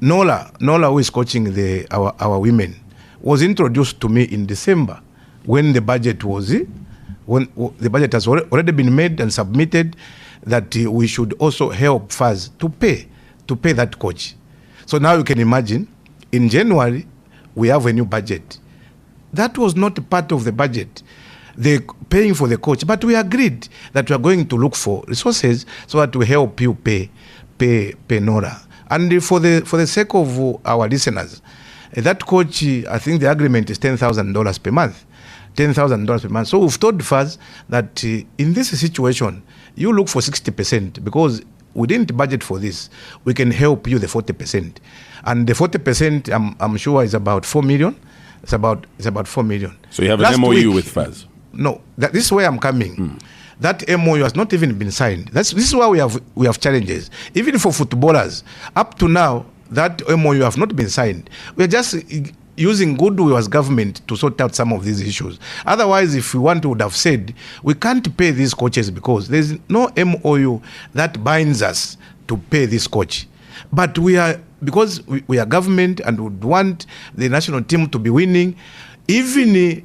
Nola, who is coaching our women, was introduced to me in December when the budget has already been made and submitted, that we should also help FAS to pay that coach. So now you can imagine, in January, we have a new budget. That was not part of the budget, the paying for the coach, but we agreed that we are going to look for resources so that we help you pay Nora. And for the sake of our listeners, that coach, I think the agreement is $10,000 per month. $10,000 per month. So we've told FAS that in this situation, you look for 60% because we didn't budget for this. We can help you the 40%. And the 40%, I'm sure, is about 4 million. It's about 4 million. So you have an MOU with FAS? No, this is where I'm coming. That MOU has not even been signed. This is why we have challenges. Even for footballers, up to now, that MOU have not been signed. We are just using goodwill as government to sort out some of these issues. Otherwise, if we would have said, we can't pay these coaches because there's no MOU that binds us to pay this coach. But because we are government and would want the national team to be winning, even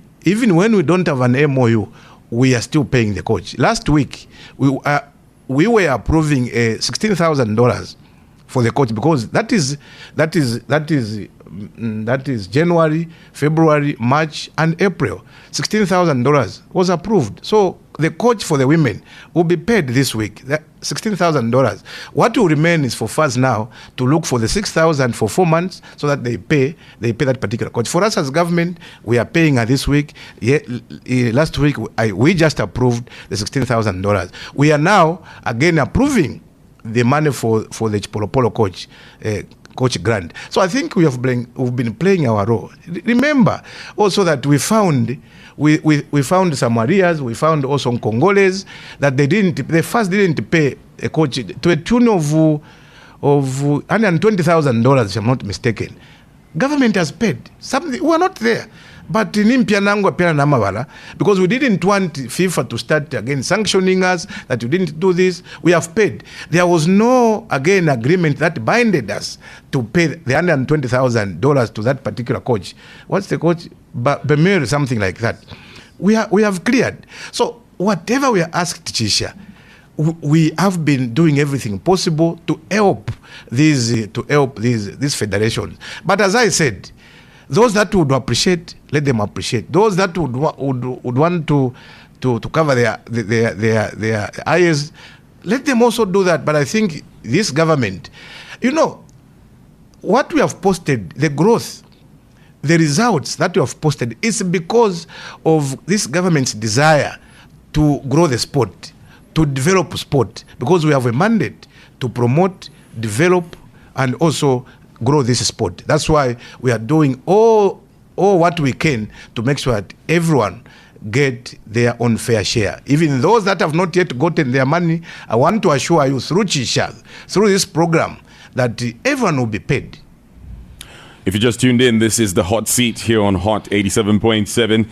when we don't have an MOU, we are still paying the coach. Last week, we were approving $16,000 for the coach, because that is January, February, March, and April. $16,000 was approved. So the coach for the women will be paid this week, $16,000. What will remain is for FAS now to look for the $6,000 for 4 months so that they pay that particular coach. For us as government, we are paying her this week. Last week, we just approved the $16,000. We are now again approving the money for the Chipolopolo coach. Coach grant. So I think we've been playing our role. Remember also that we found some areas, we found also Congolese that they first didn't pay a coach to a tune of $120,000, if I'm not mistaken. Government has paid something. We are not there. But because we didn't want FIFA to start again sanctioning us, that you didn't do this, we have paid. There was no, again, agreement that binded us to pay the $120,000 to that particular coach. What's the coach? Bemir, something like that. We have cleared. So whatever we are asked, Chisha, we have been doing everything possible to help these federations. But as I said, those that would appreciate, let them appreciate. Those that would want to cover their eyes, let them also do that. But I think this government, what we have posted, the growth, the results that we have posted is because of this government's desire to grow the sport, to develop sport, because we have a mandate to promote, develop, and also grow this sport. That's why we are doing all what we can to make sure that everyone get their own fair share. Even those that have not yet gotten their money, I want to assure you through Chisha, through this program, that everyone will be paid. If you just tuned in, this is the Hot Seat here on Hot 87.7.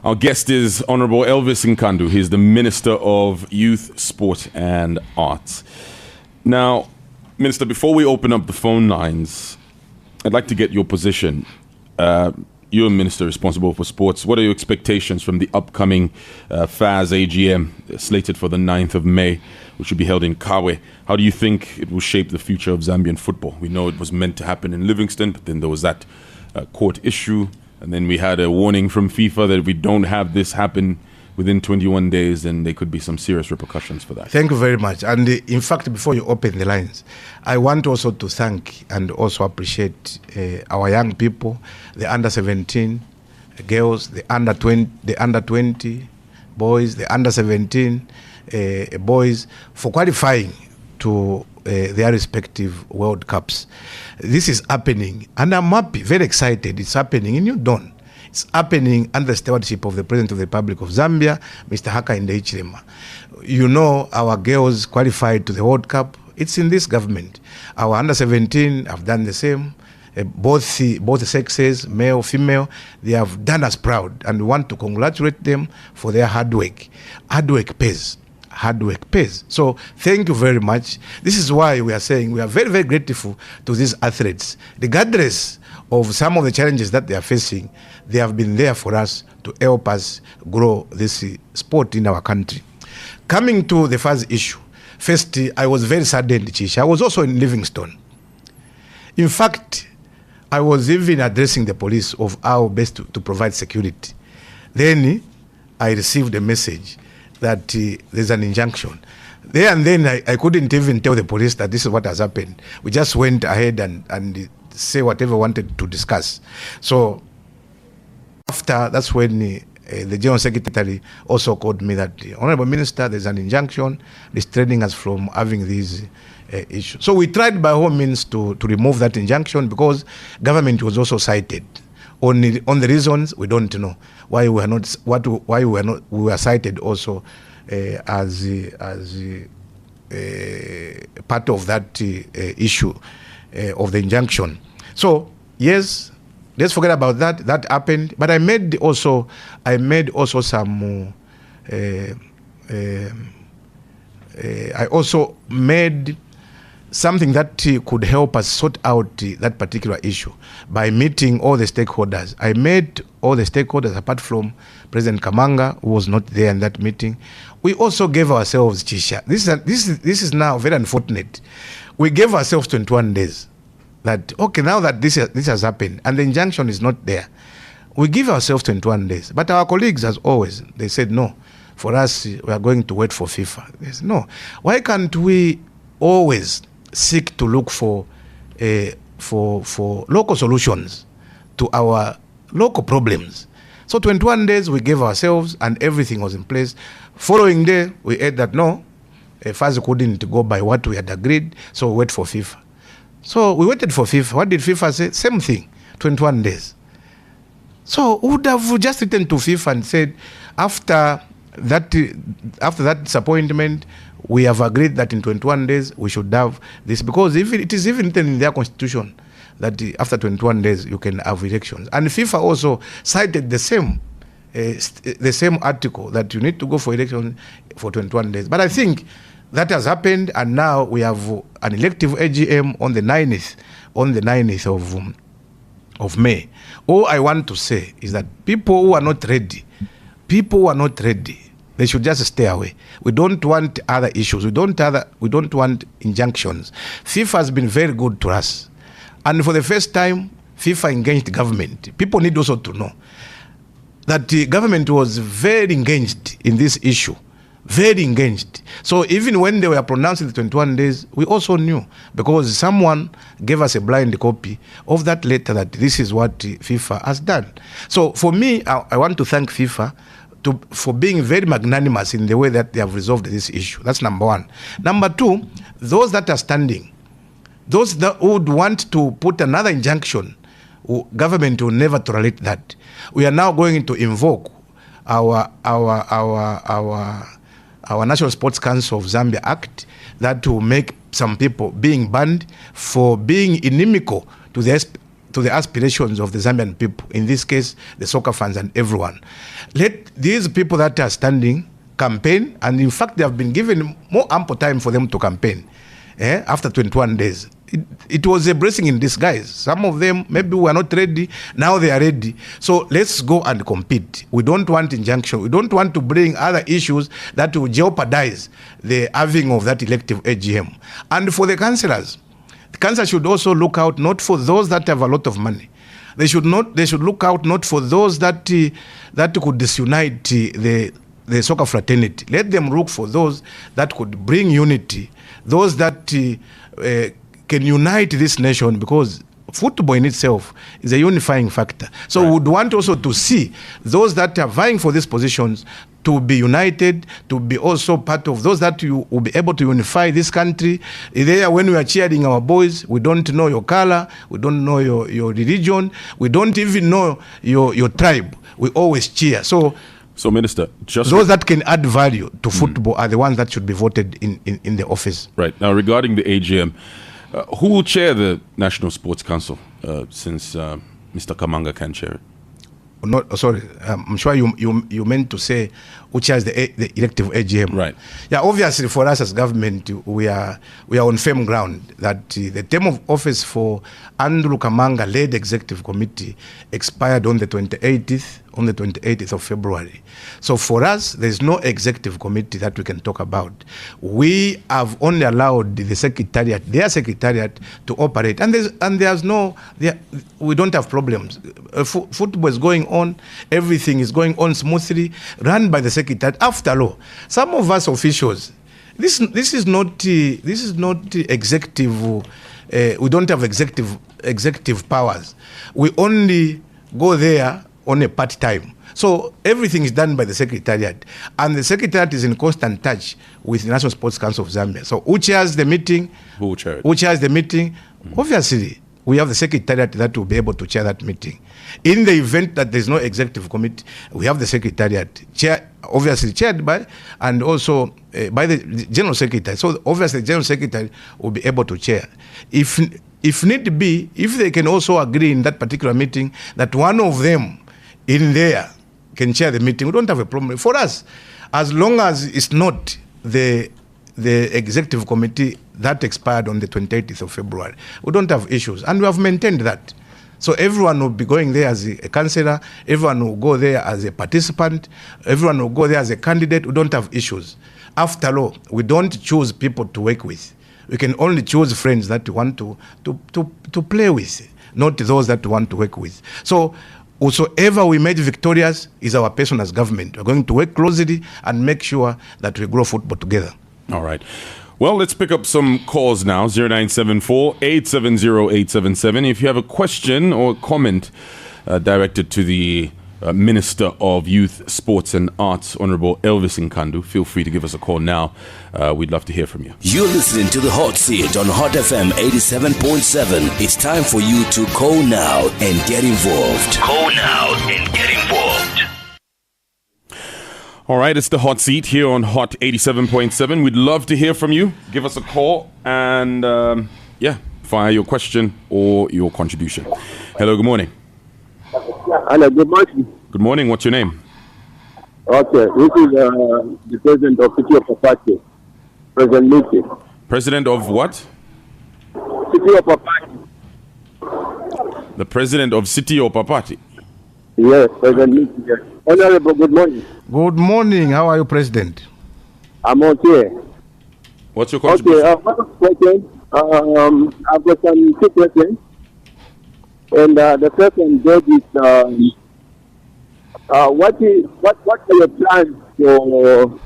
Our guest is Honorable Elvis Nkandu. He's the Minister of Youth, Sport and Arts. Now, Minister, before we open up the phone lines, I'd like to get your position. You're a minister responsible for sports. What are your expectations from the upcoming FAS AGM slated for the 9th of May, which will be held in Kawe? How do you think it will shape the future of Zambian football? We know it was meant to happen in Livingston, but then there was that court issue. And then we had a warning from FIFA that if we don't have this happen within 21 days, then there could be some serious repercussions for that. Thank you very much. And in fact, before you open the lines, I want also to thank and also appreciate our young people, the under-17 girls, the under-20 boys, the under-17 boys, for qualifying to their respective World Cups. This is happening, and I'm happy, very excited. It's happening in New Dawn. It's happening under the stewardship of the President of the Republic of Zambia, Mr. Hakainde Hichilema. Our girls qualified to the World Cup. It's in this government. Our under-17 have done the same. Both sexes, male, female, they have done us proud, and we want to congratulate them for their hard work. Hard work pays. Hard work pays. So thank you very much. This is why we are saying we are very, very grateful to these athletes. Regardless of some of the challenges that they are facing, they have been there for us to help us grow this sport in our country. Coming to the first issue, first, I was very saddened, Chisha. I was also in Livingston. In fact, I was even addressing the police of how best to provide security. Then I received a message that there's an injunction. There and then I couldn't even tell the police that this is what has happened. We just went ahead and say whatever we wanted to discuss. So after, that's when the General Secretary also called me that, Honorable Minister, there's an injunction restraining us from having these issues. So we tried by all means to remove that injunction, because government was also cited. On the reasons, we don't know why we were cited also as part of that issue of the injunction. So yes, let's forget about that. That happened. But I made also some. I also made something that could help us sort out that particular issue by meeting all the stakeholders. I met all the stakeholders apart from President Kamanga, who was not there in that meeting. We also gave ourselves, Chisha. This is now very unfortunate. We gave ourselves 21 days. That, okay, now that this has happened and the injunction is not there, we give ourselves 21 days. But our colleagues, as always, they said no. for us, we are going to wait for FIFA. Yes, no. Why can't we always seek to look for local solutions to our local problems? So 21 days we gave ourselves and everything was in place. Following day, we heard that no, FAS couldn't go by what we had agreed, so we wait for FIFA. So we waited for FIFA. What did FIFA say? Same thing, 21 days. So would have just written to FIFA and said, after that disappointment, we have agreed that in 21 days we should have this, because it is even written in their constitution that after 21 days you can have elections. And FIFA also cited the same article that you need to go for election for 21 days. But I think that has happened, and now we have an elective AGM on the 9th of May. All I want to say is that people who are not ready, they should just stay away. We don't want other issues. We don't want injunctions. FIFA has been very good to us. And for the first time, FIFA engaged government. People need also to know that the government was very engaged in this issue. Very engaged. So even when they were pronouncing the 21 days, we also knew, because someone gave us a blind copy of that letter that this is what FIFA has done. So for me, I want to thank FIFA for being very magnanimous in the way that they have resolved this issue. That's number one. Number two, those that are standing, those that would want to put another injunction, government will never tolerate that. We are now going to invoke our National Sports Council of Zambia Act that will make some people being banned for being inimical to the aspirations of the Zambian people, in this case, the soccer fans and everyone. Let these people that are standing campaign, and in fact, they have been given more ample time for them to campaign after 21 days. It was a blessing in disguise. Some of them maybe were not ready, now they are ready. So let's go and compete. We don't want injunction. We don't want to bring other issues that will jeopardize the having of that elective AGM. And for the councillors, the councillors should also look out not for those that have a lot of money. They should look out not for those that could disunite the soccer fraternity. Let them look for those that could bring unity, those that can unite this nation, because football in itself is a unifying factor. So we would want also to see those that are vying for these positions to be united, to be also part of those that you will be able to unify this country. There, when we are cheering our boys, we don't know your color, we don't know your religion, we don't even know your tribe. We always cheer. So Minister, just those that can add value to football are the ones that should be voted in the office. Right. Now, regarding the AGM, who will chair the National Sports Council, since Mr. Kamanga can chair it? Sorry, I'm sure you meant to say who chairs the elective AGM. Right. Yeah, obviously for us as government, we are on firm ground that the term of office for Andrew Kamanga-led executive committee expired on the 28th of February. So for us, there's no executive committee that we can talk about. We have only allowed their secretariat to operate, and we don't have problems. Football is going on, everything is going on smoothly, run by the secretariat. After all, some of us officials, this is not executive. We don't have executive powers. We only go there on a part time. So everything is done by the secretariat, and the secretariat is in constant touch with the National Sports Council of Zambia. So who chairs the meeting? Who chairs the meeting? Obviously, we have the secretariat that will be able to chair that meeting. In the event that there's no executive committee, we have the secretariat obviously chaired by, and also by the general secretary. So obviously the general secretary will be able to chair. If need be, if they can also agree in that particular meeting that one of them in there can chair the meeting, we don't have a problem. For us, as long as it's not the executive committee that expired on the 28th of February, we don't have issues, and we have maintained that. So everyone will be going there as a councillor, everyone will go there as a participant, everyone will go there as a candidate. We don't have issues. After all, we don't choose people to work with. We can only choose friends that we want to play with, not those that we want to work with. So whosoever we made victorious is our person as government. We're going to work closely and make sure that we grow football together. All right. Well, let's pick up some calls now. 0974-870-877. If you have a question or comment directed to the Minister of Youth, Sports and Arts, Honorable Elvis Nkandu, feel free to give us a call now. We'd love to hear from you. You're listening to the Hot Seat on Hot FM 87.7. It's time for you to call now and get involved. Call now and get involved. All right, it's the Hot Seat here on Hot 87.7. We'd love to hear from you. Give us a call and, fire your question or your contribution. Hello, good morning. Hello, good morning. Good morning. What's your name? Okay, this is the president of City of Papati, President Lucy. President of what? City of Papati. The president of City of Papati. Yes, President Lucy. Yes. Honorable, good morning. Good morning. How are you, President? I'm okay. What's your contribution? Okay, one question. I've got some two questions. And the first one is what are your plans for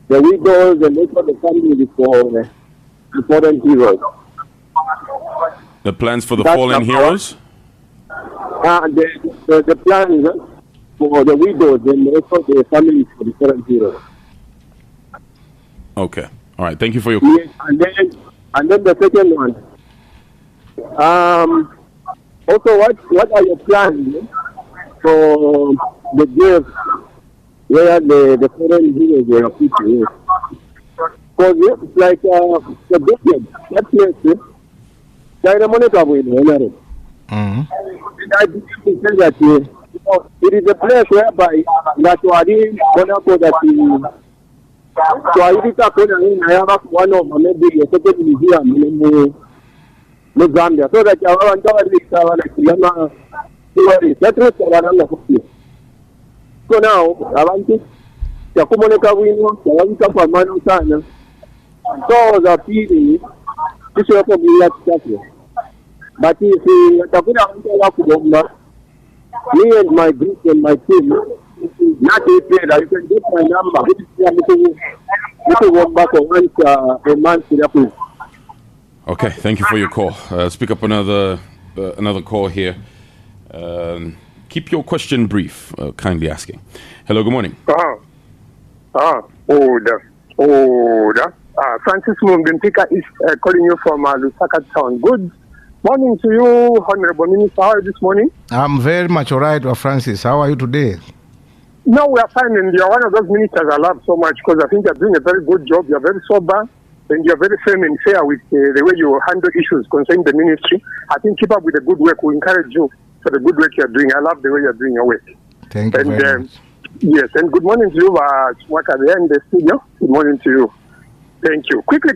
the widows and also the families for the fallen heroes? The plans for the fallen heroes? The plans for the widows and also the families for the fallen heroes. Okay. All right. Thank you for your call. Yes, and then the second one. Also, what are your plans for the jails where the foreign heroes were put in? Because it's like the budget, that place, I monitor with the and I believe to say that it is a place whereby that you are in Monaco that you are one of maybe a second museum in Zambia, so that you are so now, I want to Yakumoneka Wino, I want to for Manutana. So the PD, this is for me at Saturday. But if you me and my group and my team, not a player, you can get my number. You walk back once a month. Okay, thank you for your call. Speak up another call here. Keep your question brief, kindly asking. Hello, good morning. Francis Mumbempika is calling you from Lusaka town. Good morning to you, Honorable Minister. How are you this morning? I'm very much all right, Francis. How are you today? No, we are fine, and you are one of those ministers I love so much because I think you're doing a very good job. You're very sober, and you're very firm and fair with the way you handle issues concerning the ministry. I think keep up with the good work. We encourage you for the good work you're doing. I love the way you're doing your work. Thank you very much. Yes, and good morning to you, Chwaka, there in the studio. Good morning to you. Thank you. Quickly,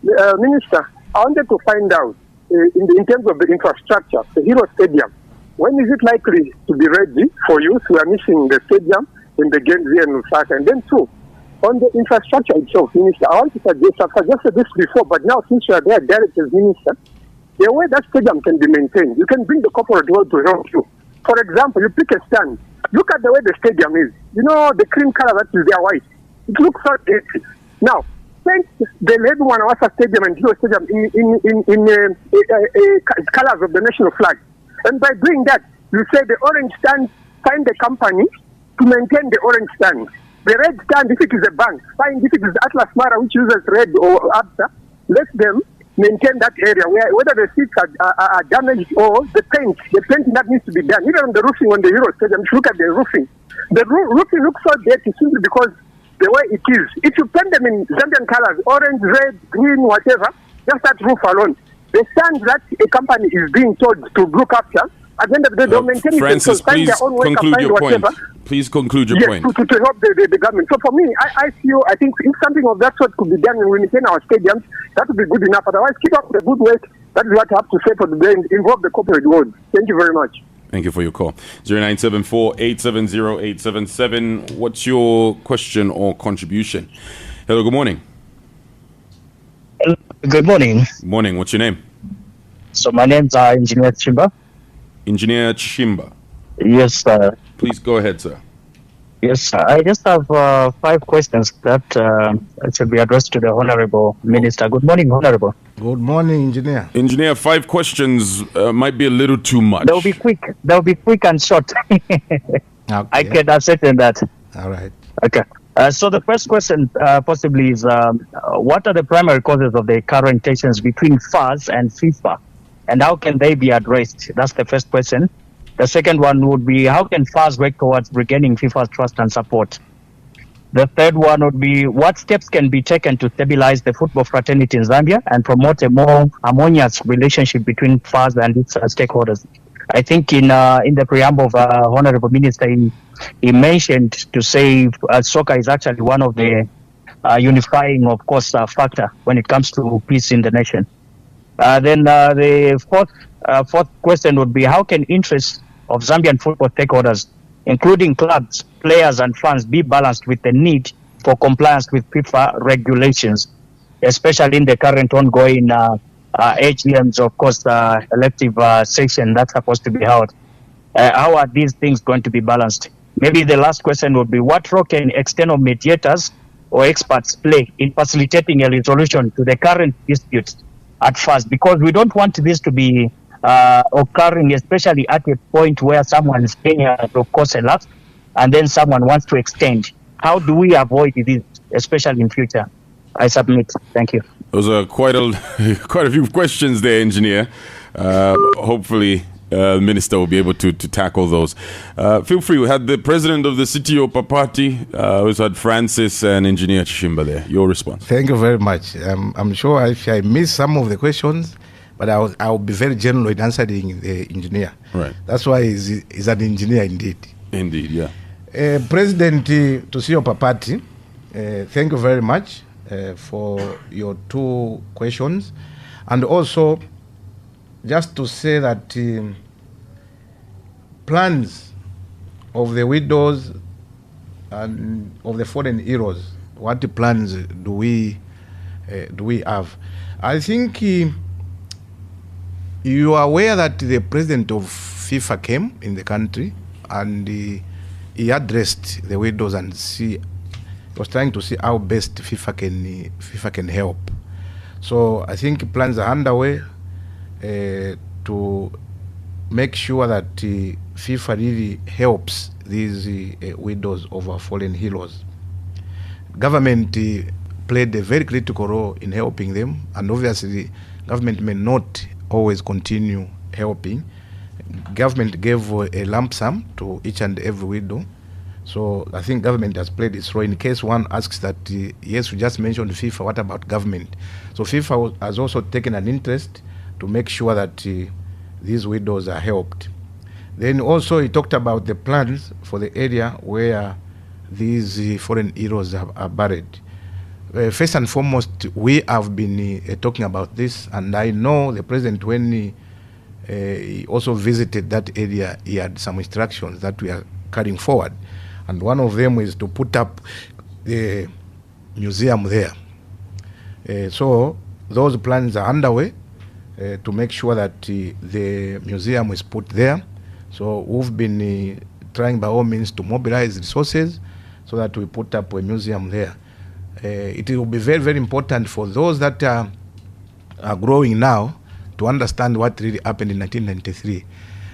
Minister, I wanted to find out, in terms of the infrastructure, the Hero Stadium, when is it likely to be ready for use? We are missing the stadium in the games here in Lusaka. And then too, on the infrastructure itself, Minister, I want to suggest, I've suggested this before, but now since you are there, direct as Minister, the way that stadium can be maintained, you can bring the corporate world to help you. For example, you pick a stand. Look at the way the stadium is. You know, the cream color that is there, white. It looks so dirty. Now, paint the Lebu Wanawasa Stadium and Hero Stadium in colors of the national flag. And by doing that, you say the orange stand, find the company to maintain the orange stand. The red stand, if it is a bank, find if it is Atlas Mara, which uses red or Absa, let them maintain that area where whether the seats are damaged or the painting that needs to be done. Even on the roofing on the Euro Stadium, if you look at the roofing roofing looks so dirty simply because the way it is. If you paint them in Zambian colors, orange, red, green, whatever, just that roof alone, the stands that a company is being told to look after, at the end of the day, they'll maintain Francis, it. Please conclude your point. Please conclude your point. To help the government. So for me, I think if something of that sort could be done and we maintain our stadiums, that would be good enough. Otherwise, keep up the good work. That is what I have to say for the day. Involve the corporate world. Thank you very much. Thank you for your call. 0974-870-877. What's your question or contribution? Hello, good morning. Good morning. Morning. What's your name? So my name's Engineer Chimba. Engineer Chimba. Yes, sir. Please go ahead, sir. Yes, sir. I just have 5 questions that should be addressed to the Honorable Minister. Good morning, Honorable. Good morning, Engineer. Engineer, 5 questions might be a little too much. They'll be quick and short. Okay. I can ascertain that. All right. Okay. So the first question possibly is, what are the primary causes of the current tensions between FAS and FIFA, and how can they be addressed? That's the first question. The second one would be, how can FAS work towards regaining FIFA's trust and support? The third one would be, what steps can be taken to stabilize the football fraternity in Zambia and promote a more harmonious relationship between FAS and its stakeholders? I think in the preamble of Honorable Minister, he mentioned to say soccer is actually one of the unifying, of course, factor when it comes to peace in the nation. Then the fourth question would be, how can interests of Zambian football stakeholders, including clubs, players, and fans, be balanced with the need for compliance with FIFA regulations, especially in the current ongoing AGMs, of course, elective session that's supposed to be held? How are these things going to be balanced? Maybe the last question would be, what role can external mediators or experts play in facilitating a resolution to the current disputes at first? Because we don't want this to be occurring, especially at a point where someone is paying of course a lot, and then someone wants to extend. How do we avoid this, especially in future? I submit. Thank you. Those are quite a few questions there, Engineer. Hopefully, the Minister will be able to tackle those. Feel free. We had the President of the City of Papati, we had Francis and Engineer Chishimba there. Your response. Thank you very much. I'm sure if I miss some of the questions, but I'll be very general in answering the engineer. Right. That's why he's an engineer indeed. Indeed, yeah. President Tusio Papati, thank you very much for your 2 questions. And also, just to say that plans of the widows and of the fallen heroes, what plans do we have? I think you are aware that the president of FIFA came in the country and he addressed the widows and was trying to see how best FIFA can help. So I think plans are underway to make sure that FIFA really helps these widows of our fallen heroes. Government played a very critical role in helping them, and obviously government may not always continue helping. Government gave a lump sum to each and every widow. So I think government has played its role. In case one asks that, yes, we just mentioned FIFA, what about government? So FIFA has also taken an interest to make sure that these widows are helped. Then also he talked about the plans for the area where these foreign heroes are buried. First and foremost, we have been talking about this, and I know the president, when he also visited that area, he had some instructions that we are carrying forward. And one of them is to put up the museum there. So those plans are underway to make sure that the museum is put there. So we've been trying by all means to mobilize resources so that we put up a museum there. It will be very, very important for those that are growing now to understand what really happened in 1993.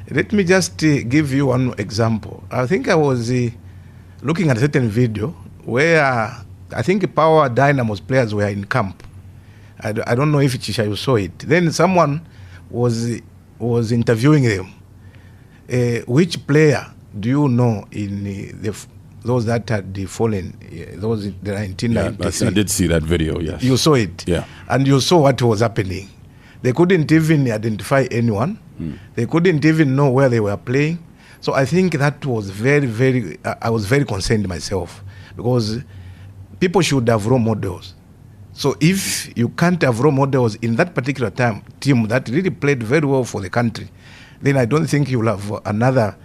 Let me just give you one example. I think I was looking at a certain video where I think Power Dynamos players were in camp. I don't know if Chisha, you saw it. Then someone was interviewing them. Which player do you know in those that had fallen, those in the 1993? I did see that video, yes. You saw it? Yeah. And you saw what was happening. They couldn't even identify anyone. They couldn't even know where they were playing. So I think that was very, very, I was very concerned myself, because people should have role models. So if you can't have role models in that particular team that really played very well for the country, then I don't think you'll have another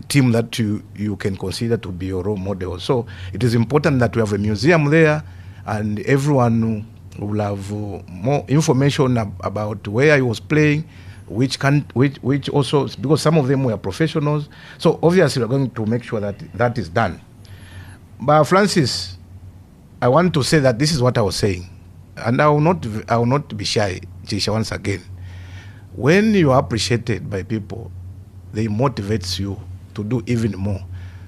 team that you can consider to be your role model. So it is important that we have a museum there, and everyone will have more information about where he was playing, which also, because some of them were professionals. So obviously we're going to make sure that that is done. But Francis, I want to say that this is what I was saying, and I will not be shy, Chisha, once again. When you are appreciated by people, they motivates you to do even more.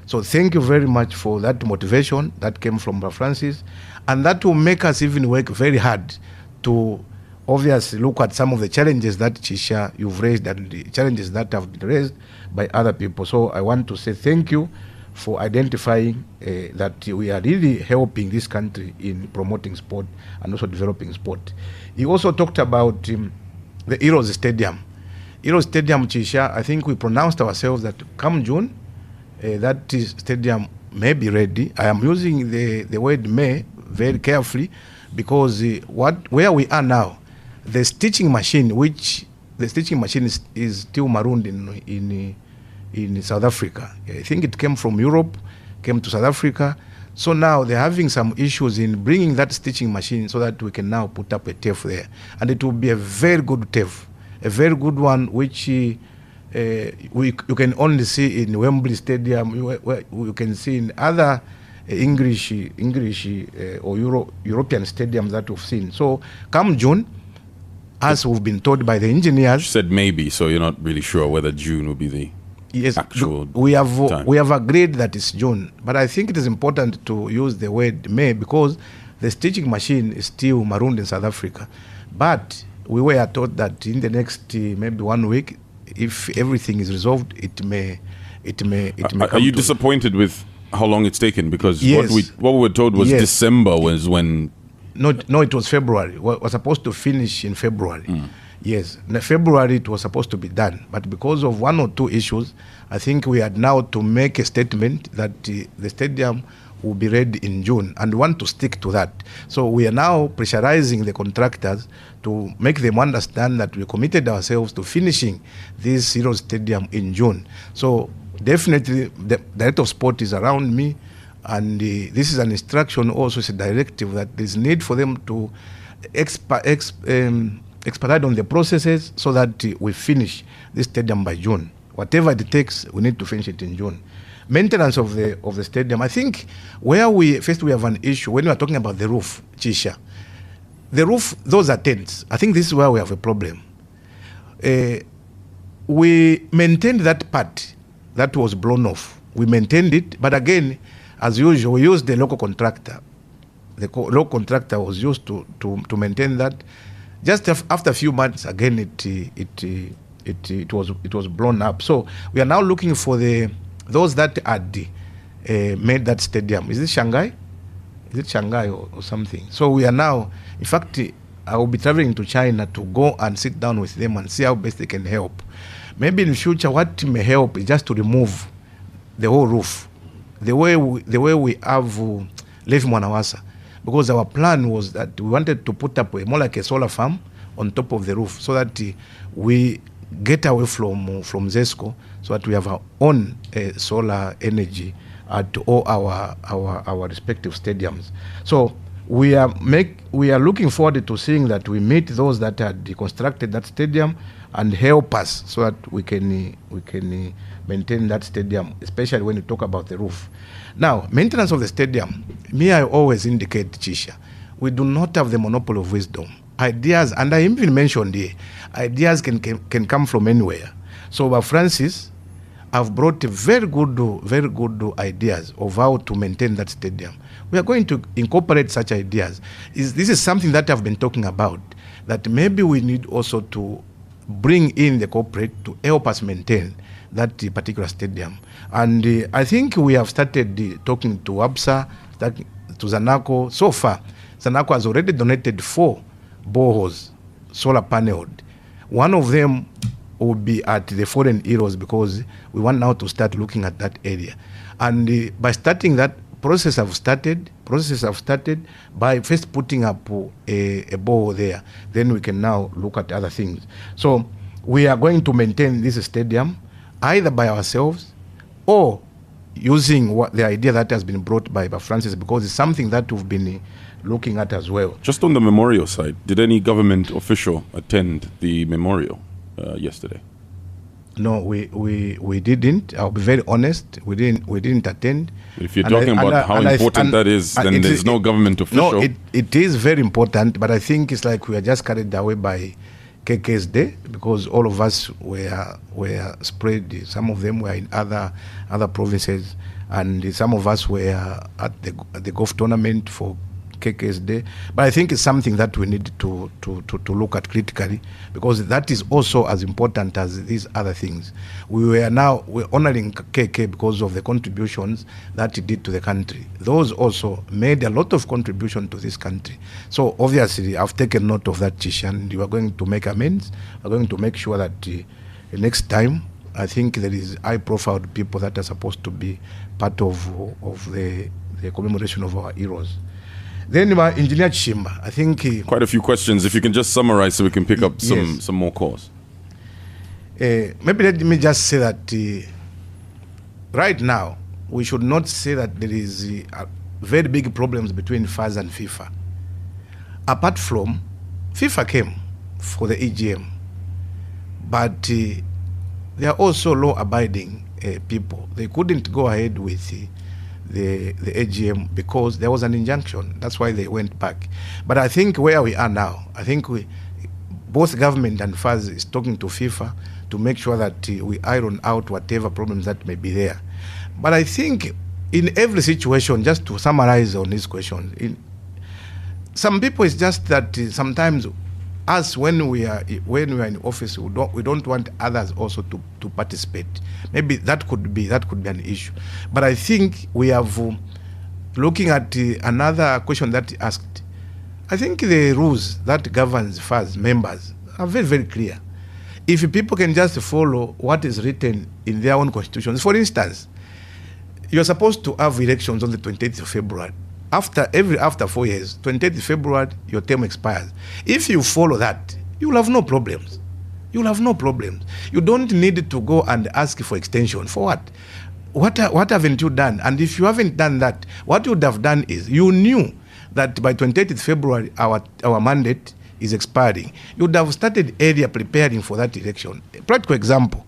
So thank you very much for that motivation that came from Francis, and that will make us even work very hard to obviously look at some of the challenges that Chisha you've raised and the challenges that have been raised by other people. So I want to say thank you for identifying that we are really helping this country in promoting sport and also developing sport. He also talked about the Heroes Stadium. Heroes Stadium, Chisha, I think we pronounced ourselves that come June, that stadium may be ready. I am using the word may very carefully because where we are now, the stitching machine is still marooned in South Africa. I think it came from Europe, came to South Africa. So now they're having some issues in bringing that stitching machine so that we can now put up a TAFE there. And it will be a very good TAFE, a very good one, which you can only see in Wembley Stadium, you can see in other English or European stadiums that we've seen. So come June, as we've been told by the engineers. You said maybe, so you're not really sure whether June will be the actual time. We have agreed that it's June, but I think it is important to use the word may because the stitching machine is still marooned in South Africa. But we were told that in the next maybe 1 week, if everything is resolved, it may. Are you disappointed with how long it's taken? Because yes. what we were told was yes. December was when. No, it was February. We were supposed to finish in February. Yes, in February it was supposed to be done, but because of one or two issues, I think we had now to make a statement that the stadium will be ready in June, and we want to stick to that. So we are now pressurizing the contractors to make them understand that we committed ourselves to finishing this Heroes Stadium in June. So definitely the Director of Sport is around me, and this is an instruction, also it's a directive that there's need for them to expedite on the processes so that we finish this stadium by June. Whatever it takes, we need to finish it in June. Maintenance of the stadium, I think where we have an issue when we are talking about the roof, Chisha. The roof, those are tents. I think this is where we have a problem. We maintained that part that was blown off. We maintained it, but again, as usual, we used the local contractor. The local contractor was used to maintain that. Just after a few months, again, it was blown up. So we are now looking for those that had made that stadium. Is it Shanghai? Is it Shanghai or something? So we are now, in fact, I will be traveling to China to go and sit down with them and see how best they can help. Maybe in the future, what may help is just to remove the whole roof, the way we have Levi Mwanawasa. Because our plan was that we wanted to put up more like a solar farm on top of the roof so that we get away from ZESCO so that we have our own solar energy at all our respective stadiums. So we are looking forward to seeing that we meet those that had constructed that stadium and help us so that we can maintain that stadium, especially when you talk about the roof. Now, maintenance of the stadium, I always indicate, Chisha, we do not have the monopoly of wisdom. Ideas, and I even mentioned here, ideas can come from anywhere. So, Francis, I've brought very good ideas of how to maintain that stadium. We are going to incorporate such ideas. This is something that I've been talking about, that maybe we need also to bring in the corporate to help us maintain that particular stadium. And I think we have started talking to ABSA, to Zanaco. So far, Zanaco has already donated 4 boreholes, solar paneled. One of them will be at the Foreign Heroes because we want now to start looking at that area. And by starting that, processes have started by first putting up a borehole there. Then we can now look at other things. So we are going to maintain this stadium either by ourselves or using the idea that has been brought by Francis, because it's something that we've been looking at as well. Just on the memorial side, did any government official attend the memorial? yesterday? No, we didn't. I'll be very honest. We didn't attend. If you're talking about how important that is, then there's no government official. No, it is very important, but I think it's like we are just carried away by KK's day, because all of us were spread. Some of them were in other provinces, and some of us were at the golf tournament for KK's day. But I think it's something that we need to look at critically, because that is also as important as these other things. We're honoring KK because of the contributions that he did to the country. Those also made a lot of contribution to this country. So obviously I've taken note of that, Chish, and we are going to make amends. We're going to make sure that next time, I think there is high-profile people that are supposed to be part of the commemoration of our heroes. Then Engineer Chimba, I think... Quite a few questions. If you can just summarize so we can pick up some more calls. Maybe let me just say that right now, we should not say that there is very big problems between FAS and FIFA. Apart from, FIFA came for the EGM, but they are also law-abiding people. They couldn't go ahead with the AGM because there was an injunction. That's why they went back. But I think where we are now, I think both government and FAS is talking to FIFA to make sure that we iron out whatever problems that may be there. But I think in every situation, just to summarize on this question, some people it's just that sometimes us when we are in office, we don't want others also to participate. Maybe that could be an issue. But I think we have looking at another question that he asked. I think the rules that governs FAS members are very, very clear. If people can just follow what is written in their own constitutions, for instance, you're supposed to have elections on the 28th of February. After 4 years, 28th February, your term expires. If you follow that, you will have no problems. You will have no problems. You don't need to go and ask for extension. For what? What haven't you done? And if you haven't done that, what you would have done is you knew that by 28th February, our mandate is expiring. You would have started earlier preparing for that election. A practical example.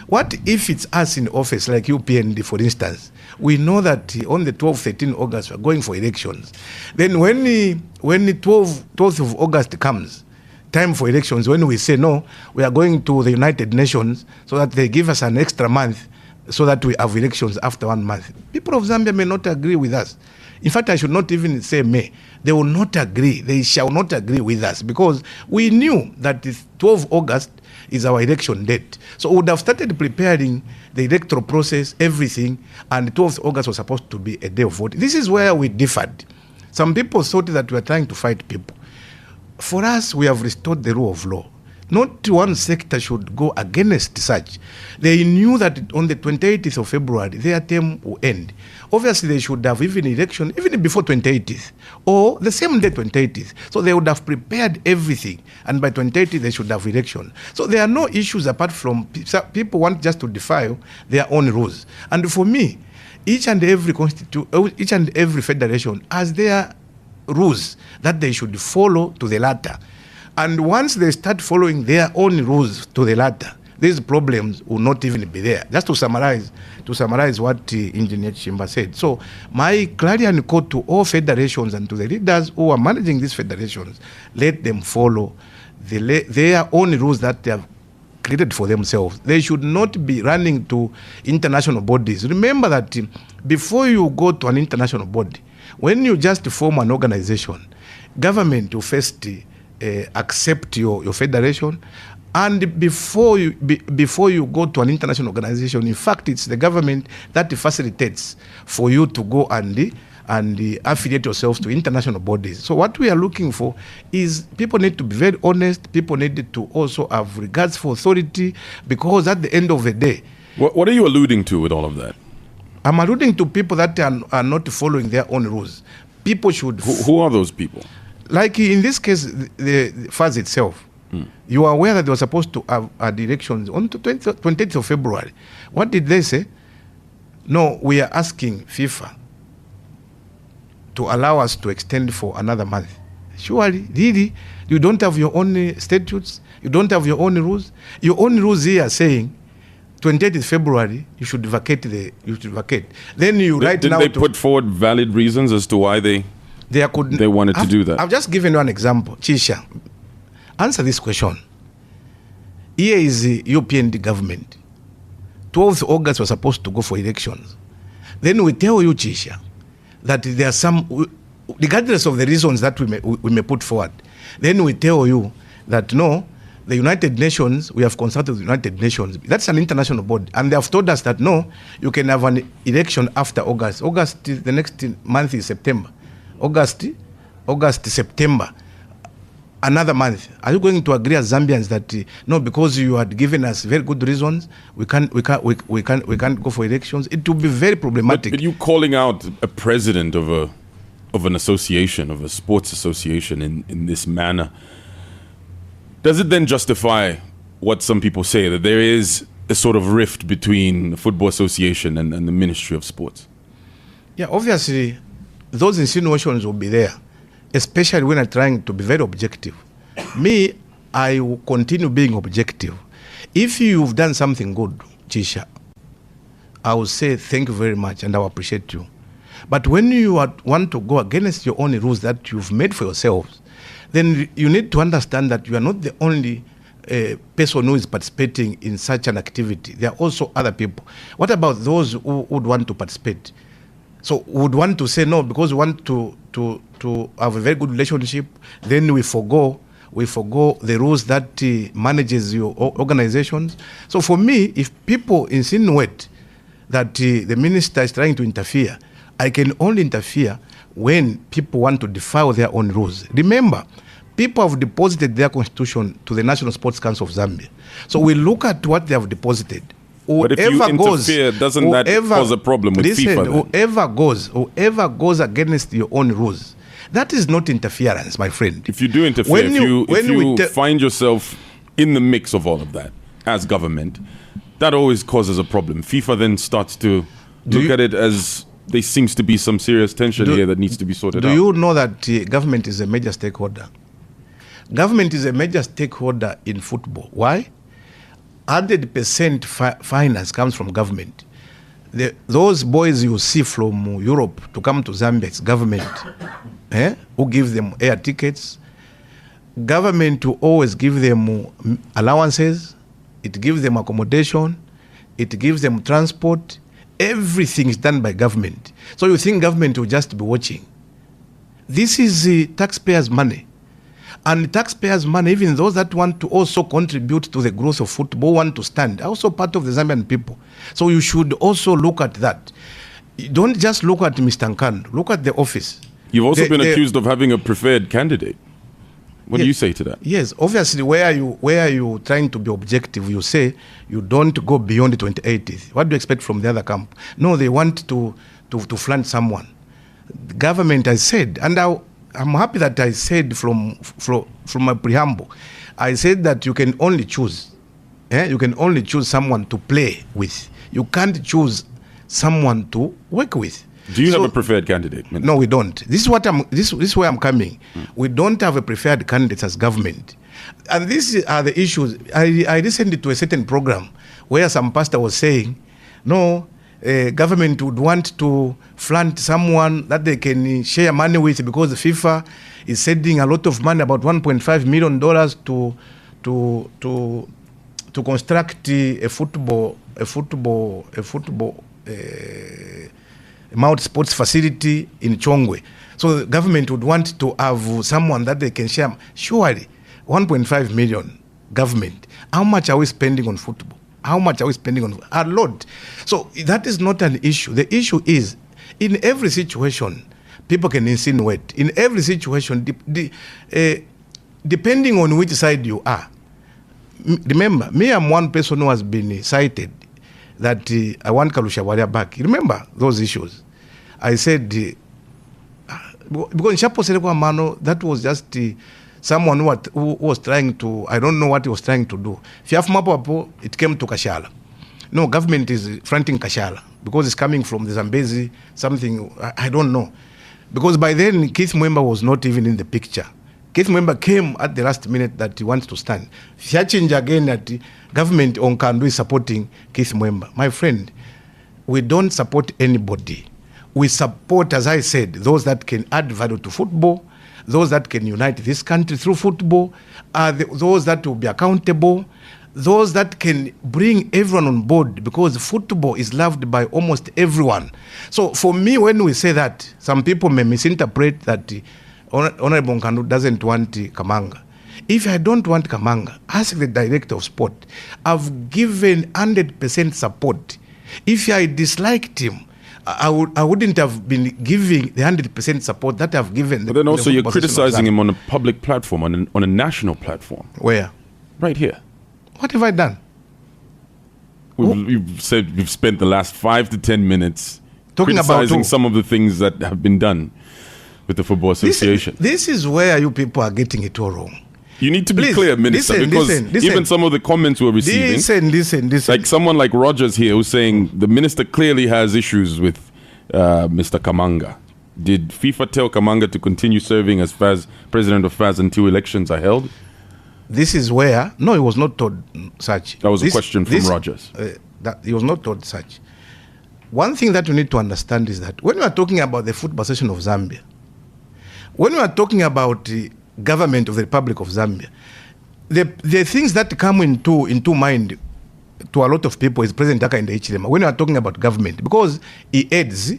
What if it's us in office, like UPND, for instance? We know that on the 13 August, we're going for elections. Then when the 12th of August comes, time for elections, when we say, no, we are going to the United Nations so that they give us an extra month so that we have elections after 1 month. People of Zambia may not agree with us. In fact, I should not even say may. They will not agree. They shall not agree with us because we knew that the 12th August is our election date. So we would have started preparing the electoral process, everything, and the 12th August was supposed to be a day of voting. This is where we differed. Some people thought that we were trying to fight people. For us, we have restored the rule of law. Not one sector should go against such. They knew that on the 28th of February, their term will end. Obviously, they should have even election, even before 28th, or the same day 28th. So they would have prepared everything, and by 28th, they should have election. So there are no issues apart from people want just to defile their own rules. And for me, each and every federation has their rules that they should follow to the latter. And once they start following their own rules to the latter, these problems will not even be there. Just to summarize what Engineer Chimba said. So my clarion call to all federations and to the leaders who are managing these federations, let them follow their own rules that they have created for themselves. They should not be running to international bodies. Remember that before you go to an international body, when you just form an organization, government will first accept your federation, and before you go to an international organization, in fact, it's the government that facilitates for you to go and affiliate yourselves to international bodies. So what we are looking for is people need to be very honest. People need to also have regards for authority, because at the end of the day, what are you alluding to with all of that? I'm alluding to people that are not following their own rules. People should. Who are those people? Like in this case, the FAS itself, you are aware that they were supposed to have elections on the 28th of February. What did they say? No, we are asking FIFA to allow us to extend for another month. Surely, really, you don't have your own statutes, you don't have your own rules. Your own rules here are saying 28th February, you should vacate. Then you Didn't they put forward valid reasons as to why they wanted to do that? I've just given you an example. Chisha, answer this question. Here is the European government. 12th August was supposed to go for elections. Then we tell you, Chisha, that there are some, regardless of the reasons that we may put forward, then we tell you that no, the United Nations, we have consulted the United Nations. That's an international body. And they have told us that no, you can have an election after August. The next month is September. August, September. Another month. Are you going to agree as Zambians that no, because you had given us very good reasons, we can't go for elections? It will be very problematic. But you calling out a president of an association, of a sports association in this manner, does it then justify what some people say, that there is a sort of rift between the Football Association and the Ministry of Sports? Yeah, obviously, those insinuations will be there, especially when I'm trying to be very objective. Me, I will continue being objective. If you've done something good, Chisha, I will say thank you very much and I will appreciate you. But when you want to go against your own rules that you've made for yourselves, then you need to understand that you are not the only person who is participating in such an activity. There are also other people. What about those who would want to participate? So would want to say no, because we want to have a very good relationship, then we forgo the rules that manages your organizations. So for me, if people insinuate that the minister is trying to interfere, I can only interfere when people want to defile their own rules. Remember, people have deposited their constitution to the National Sports Council of Zambia. So we look at what they have deposited. But if you interfere, doesn't that cause a problem with FIFA? Whoever goes against your own rules, that is not interference, my friend. If you do interfere, if you find yourself in the mix of all of that as government, that always causes a problem. FIFA then starts to look at it as there seems to be some serious tension here that needs to be sorted out. Do you know that government is a major stakeholder? Government is a major stakeholder in football. Why? 100% finance comes from government. Those boys you see from Europe to come to Zambia, it's government who gives them air tickets. Government will always give them allowances. It gives them accommodation. It gives them transport. Everything is done by government. So you think government will just be watching? This is the taxpayers' money. And taxpayers' money, even those that want to also contribute to the growth of football, want to stand, are also part of the Zambian people. So you should also look at that. Don't just look at Mr. Nkandu. Look at the office. You've also been accused of having a preferred candidate. What do you say to that? Yes, obviously, where you trying to be objective, you say you don't go beyond the 28th. What do you expect from the other camp? No, they want to flaunt someone. The government has said, and I'm happy that I said from my preamble, I said that you can only choose. You can only choose someone to play with. You can't choose someone to work with. Do you have a preferred candidate, Minister? No, we don't. This is where I'm coming. We don't have a preferred candidate as government. And these are the issues. I listened to a certain program where some pastor was saying, no, government would want to flaunt someone that they can share money with because the FIFA is sending a lot of money, about $1.5 million to construct a football multi-sports facility in Chongwe. So the government would want to have someone that they can share. Surely, 1.5 million government. How much are we spending on football? How much are we spending on a lot? So that is not an issue. The issue is, in every situation, people can insinuate. In every situation, depending on which side you are. Remember, me, I'm one person who has been cited that I want Kalushawalia back. Remember those issues? I said, because in Chapo Selekwa Mano, that was just someone who was trying to, I don't know what he was trying to do. Fiaf Mapopo, it came to Kashala. No, government is fronting Kashala because it's coming from the Zambezi, something, I don't know. Because by then, Keith Mwemba was not even in the picture. Keith Mwemba came at the last minute that he wants to stand. Change again that the government on Nkandu is supporting Keith Mwemba. My friend, we don't support anybody. We support, as I said, those that can add value to football, those that can unite this country through football, those that will be accountable, those that can bring everyone on board, because football is loved by almost everyone. So for me, when we say that, some people may misinterpret that Honorable Nkandu doesn't want Kamanga. If I don't want Kamanga, ask the director of sport. I've given 100% support. If I disliked him, I wouldn't have been giving the 100% support that I've given. But then also you're criticizing him on a public platform, on a national platform. Where? Right here. What have I done? We've said we've spent the last 5 to 10 minutes talking criticizing about some of the things that have been done with the Football Association. This is where you people are getting it all wrong. You need to be clear, Minister, because even some of the comments we're receiving, listen. like someone like Rogers here who's saying the minister clearly has issues with Mr. Kamanga. Did FIFA tell Kamanga to continue serving as president of FAS until elections are held? This is where, no, he was not told such. That was a question from Rogers. That he was not told such. One thing that you need to understand is that when we are talking about the Football Association of Zambia, when we are talking about the government of the Republic of Zambia, the things that come into mind to a lot of people is President Daka in the Hichilema when we are talking about government, because he aids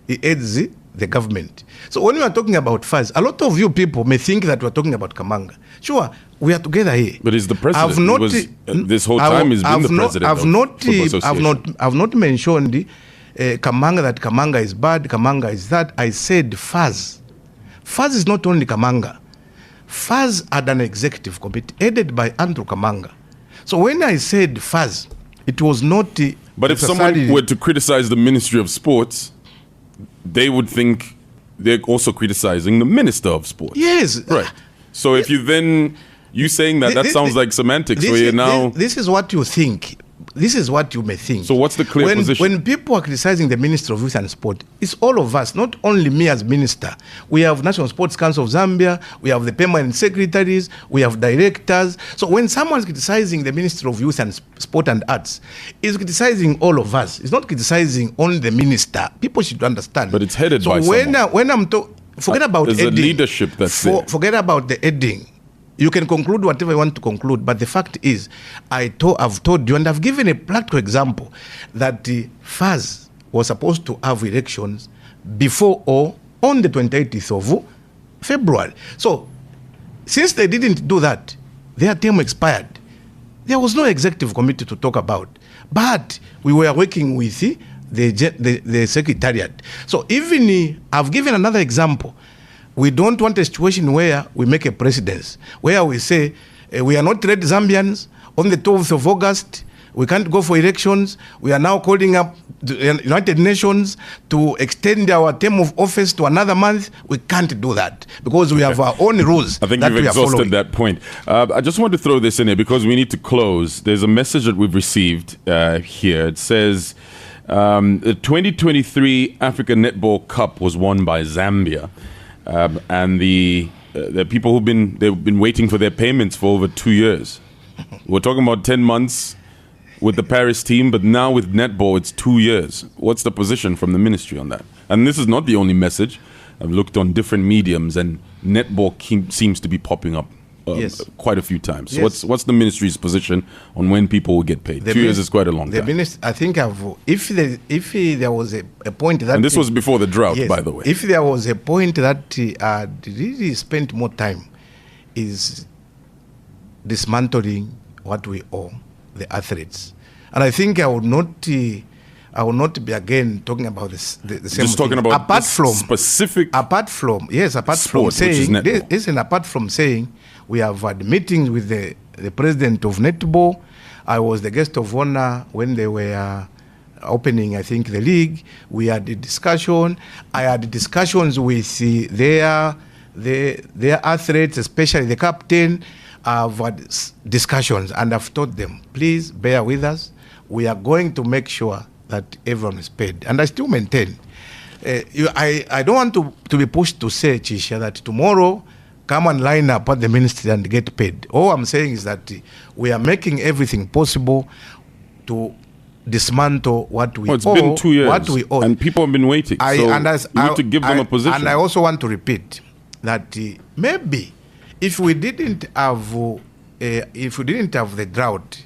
the government. So when we are talking about FAS, a lot of you people may think that we are talking about Kamanga. Sure, we are together here. But he's the president. This whole time he's been the president of Football Association. I've not mentioned Kamanga, that Kamanga is bad, Kamanga is that. I said FAS. FAS is not only Kamanga. FAS had an executive committee headed by Andrew Kamanga. So when I said FAS, it was not... But if someone were to criticize the Ministry of Sports, they would think they're also criticizing the Minister of Sports. Yes. Right. So if you then... You saying that sounds like semantics, where you're now... This is what you think. This is what you may think. So what's the clear position? When people are criticizing the Minister of Youth and Sport, it's all of us, not only me as minister. We have National Sports Council of Zambia, we have the permanent secretaries, we have directors. So when someone is criticizing the Minister of Youth and Sport and Arts, he's criticizing all of us. It's not criticizing only the minister. People should understand. But it's headed by someone. When I'm forget about there's heading. A leadership that's there. Forget about the heading. You can conclude whatever you want to conclude, but the fact is, I've told you, and I've given a practical example, that the FAS was supposed to have elections before or on the 28th of February. So, since they didn't do that, their term expired. There was no executive committee to talk about, but we were working with the secretariat. So, even I've given another example. We don't want a situation where we make a precedence, where we say we are not red Zambians. On the 12th of August, we can't go for elections. We are now calling up the United Nations to extend our term of office to another month. We can't do that because we have our own rules. I think you've exhausted that point. I just want to throw this in here because we need to close. There's a message that we've received here. It says the 2023 Africa Netball Cup was won by Zambia. And the people they've been waiting for their payments for over 2 years. We're talking about 10 months with the Paris team, but now with netball, it's 2 years. What's the position from the ministry on that? And this is not the only message. I've looked on different mediums, and netball seems to be popping up quite a few times. So what's the ministry's position on when people will get paid? 2 years is quite a long time. I think if there was a point that... And this was before the drought, by the way. If there was a point that really spent more time is dismantling what we owe the athletes. And I think I would not be again talking about the same Just talking thing. about specific apart from saying we have had meetings with the president of netball. I was the guest of honor when they were opening, I think, the league. We had a discussion. I had discussions with their athletes, especially the captain. I've had discussions, and I've told them, please bear with us. We are going to make sure that everyone is paid. And I still maintain, I don't want to be pushed to say, Chisha, that tomorrow come and line up at the ministry and get paid. All I'm saying is that we are making everything possible to dismantle what we owe. It's been 2 years, what we owe. and people have been waiting. So you need to give them a position. And I also want to repeat that maybe if we didn't have the drought,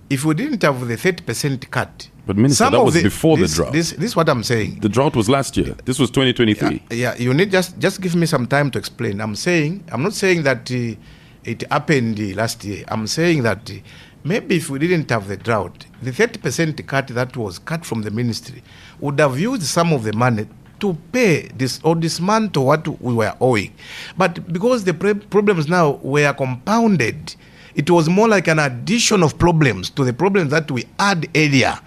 if we didn't have the 30% cut. But Minister, that was before the drought. This is what I'm saying. The drought was last year. This was 2023. Yeah, you need just give me some time to explain. I'm not saying that it happened last year. I'm saying that maybe if we didn't have the drought, the 30% cut that was cut from the ministry would have used some of the money to pay this or dismantle what we were owing. But because the problems now were compounded, it was more like an addition of problems to the problems that we had earlier.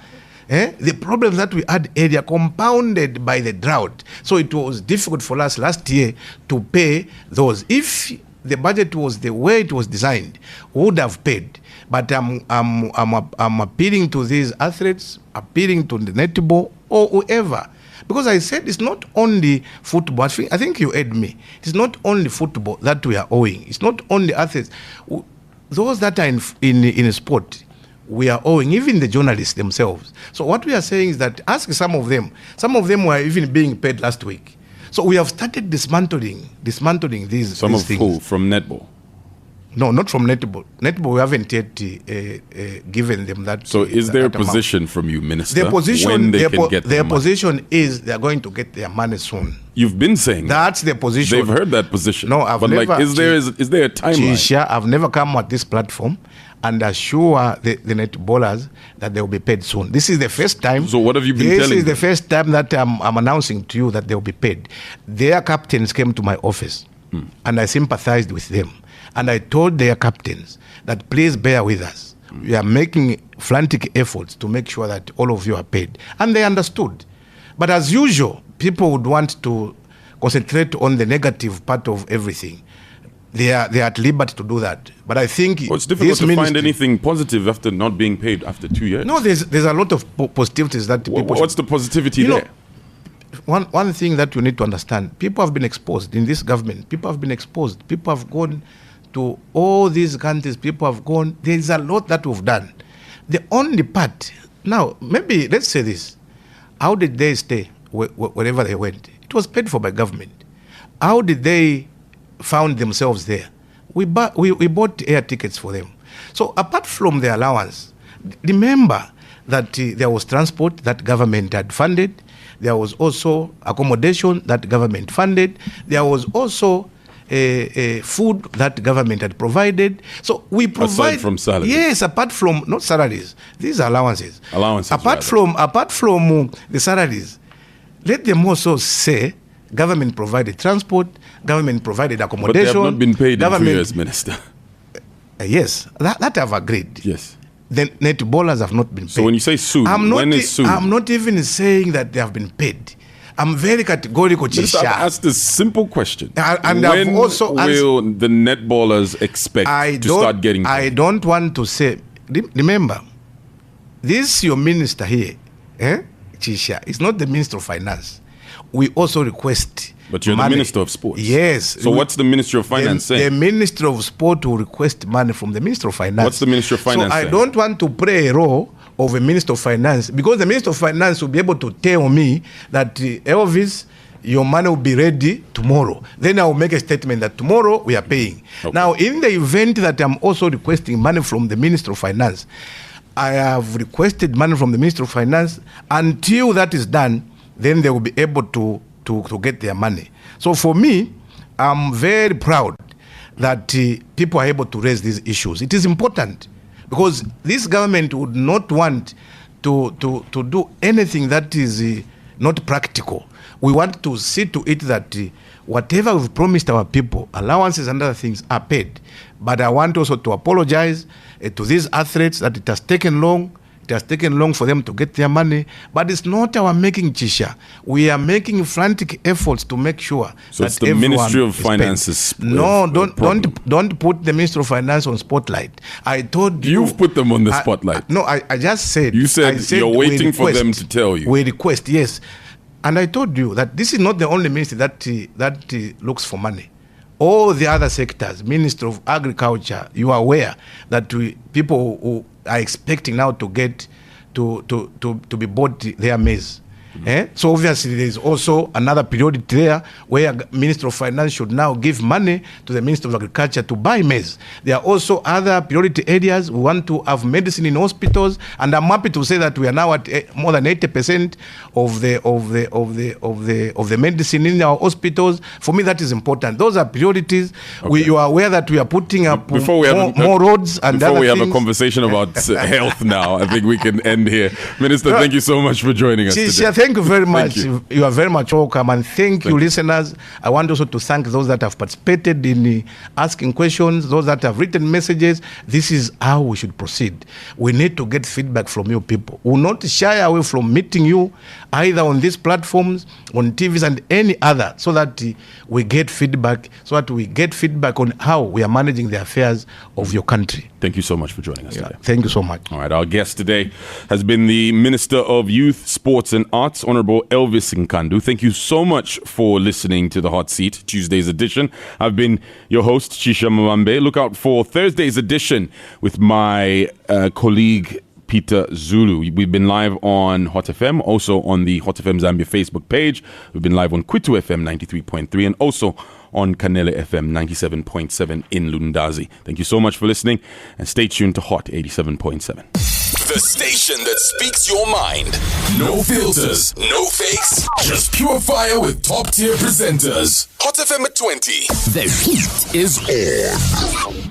The problems that we had earlier compounded by the drought. So it was difficult for us last year to pay those. If the budget was the way it was designed, we would have paid. But I'm appealing to these athletes, appealing to the netball or whoever. Because I said it's not only football. I think you heard me. It's not only football that we are owing. It's not only athletes. Those that are in sport, we are owing, even the journalists themselves. So what we are saying is that ask some of them. Some of them were even being paid last week. So we have started dismantling these Some these of things. who? From netball? No, not from netball. Netball, we haven't yet given them that. So is there a amount. position from you, Minister, Their position, when they can get their their money? position is they are going to get their money soon. You've been saying That's their position. They've heard that position. No, I've but never. Like, is there a timeline? Chisha, I've never come at this platform and assure the netballers that they will be paid soon. This is the first time. So what have you been telling This is them? the first time that I'm announcing to you that they will be paid. Their captains came to my office and I sympathized with them. And I told their captains that please bear with us. We are making frantic efforts to make sure that all of you are paid. And they understood. But as usual, people would want to concentrate on the negative part of everything. They are at liberty to do that. But I think Well, it's difficult to find anything positive after not being paid after 2 years. No, there's a lot of positivities that people. What's the positivity there? One thing that you need to understand: people have been exposed in this government. People have been exposed. People have gone to all these countries. People have gone. There's a lot that we've done. The only part now, maybe let's say this: how did they stay wherever they went? It was paid for by government. How did they found themselves there? We bought air tickets for them. So apart from the allowance, remember that there was transport that government had funded. There was also accommodation that government funded. There was also food that government had provided. So we provide. Aside from salaries. Yes, apart from not salaries. These are allowances. Allowances. Apart from the salaries, let them also say government provided transport, government provided accommodation. But they have not been paid in 2 years, Minister. Yes, that I've agreed. Yes. The netballers have not been paid. So when you say soon, when is soon? I'm not even saying that they have been paid. I'm very categorical, Minister, Chisha. I've asked a simple question. And when I've also will the netballers expect to start getting paid? I don't want to say, remember, this your minister here, Chisha, is not the Minister of Finance. We also request But you're money. the Minister of Sports. Yes. So what's the Ministry of Finance saying? The Minister of Sport will request money from the Minister of Finance. What's the Ministry of Finance So saying? I don't want to play a role of a Minister of Finance, because the Minister of Finance will be able to tell me that Elvis, your money will be ready tomorrow. Then I will make a statement that tomorrow we are paying. Okay. Now, in the event that I'm also requesting money from the Minister of Finance, I have requested money from the Minister of Finance. Until that is done, then they will be able to get their money. So for me, I'm very proud that people are able to raise these issues. It is important because this government would not want to do anything that is not practical. We want to see to it that whatever we've promised our people, allowances and other things are paid. But I want also to apologize to these athletes that it has taken long. It has taken long for them to get their money, but it's not our making, Chisha. We are making frantic efforts to make sure So that it's the everyone Ministry of is paid. Finance's No, problem. don't put the Ministry of Finance on spotlight. I told you. You've put them on the spotlight. I just said. You said you're we waiting for them to tell you. We request, yes. And I told you that this is not the only ministry that looks for money. all the other sectors, Ministry of Agriculture, you are aware that people who are expecting now to get to be bought their maize. So obviously there is also another priority there where Minister of Finance should now give money to the Minister of Agriculture to buy maize. There are also other priority areas. We want to have medicine in hospitals, and I'm happy to say that we are now at more than 80% of the medicine in our hospitals. For me, that is important. Those are priorities. Okay. You are aware that we are putting up more roads and before other we have things. a conversation about health now, I think we can end here. Minister, thank you so much for joining us today. Thank you very much. You. You are very much welcome, and thank you, listeners. I want also to thank those that have participated in asking questions, those that have written messages. This is how we should proceed. We need to get feedback from you people. We will not shy away from meeting you either on these platforms, on TVs and any other, so that we get feedback, on how we are managing the affairs of your country. Thank you so much for joining us today. Thank you so much. All right, our guest today has been the Minister of Youth, Sports and Arts, Honorable Elvis Nkandu. Thank you so much for listening to the Hot Seat, Tuesday's edition. I've been your host, Chisha Mwambe. Look out for Thursday's edition with my colleague, Peter Zulu. We've been live on Hot FM, also on the Hot FM Zambia Facebook page. We've been live on Kwitu FM 93.3 and also on Kanele FM 97.7 in Lundazi. Thank you so much for listening, and stay tuned to Hot 87.7. The station that speaks your mind. No filters, no fakes, just pure fire with top tier presenters. Hot FM at 20. The heat is on.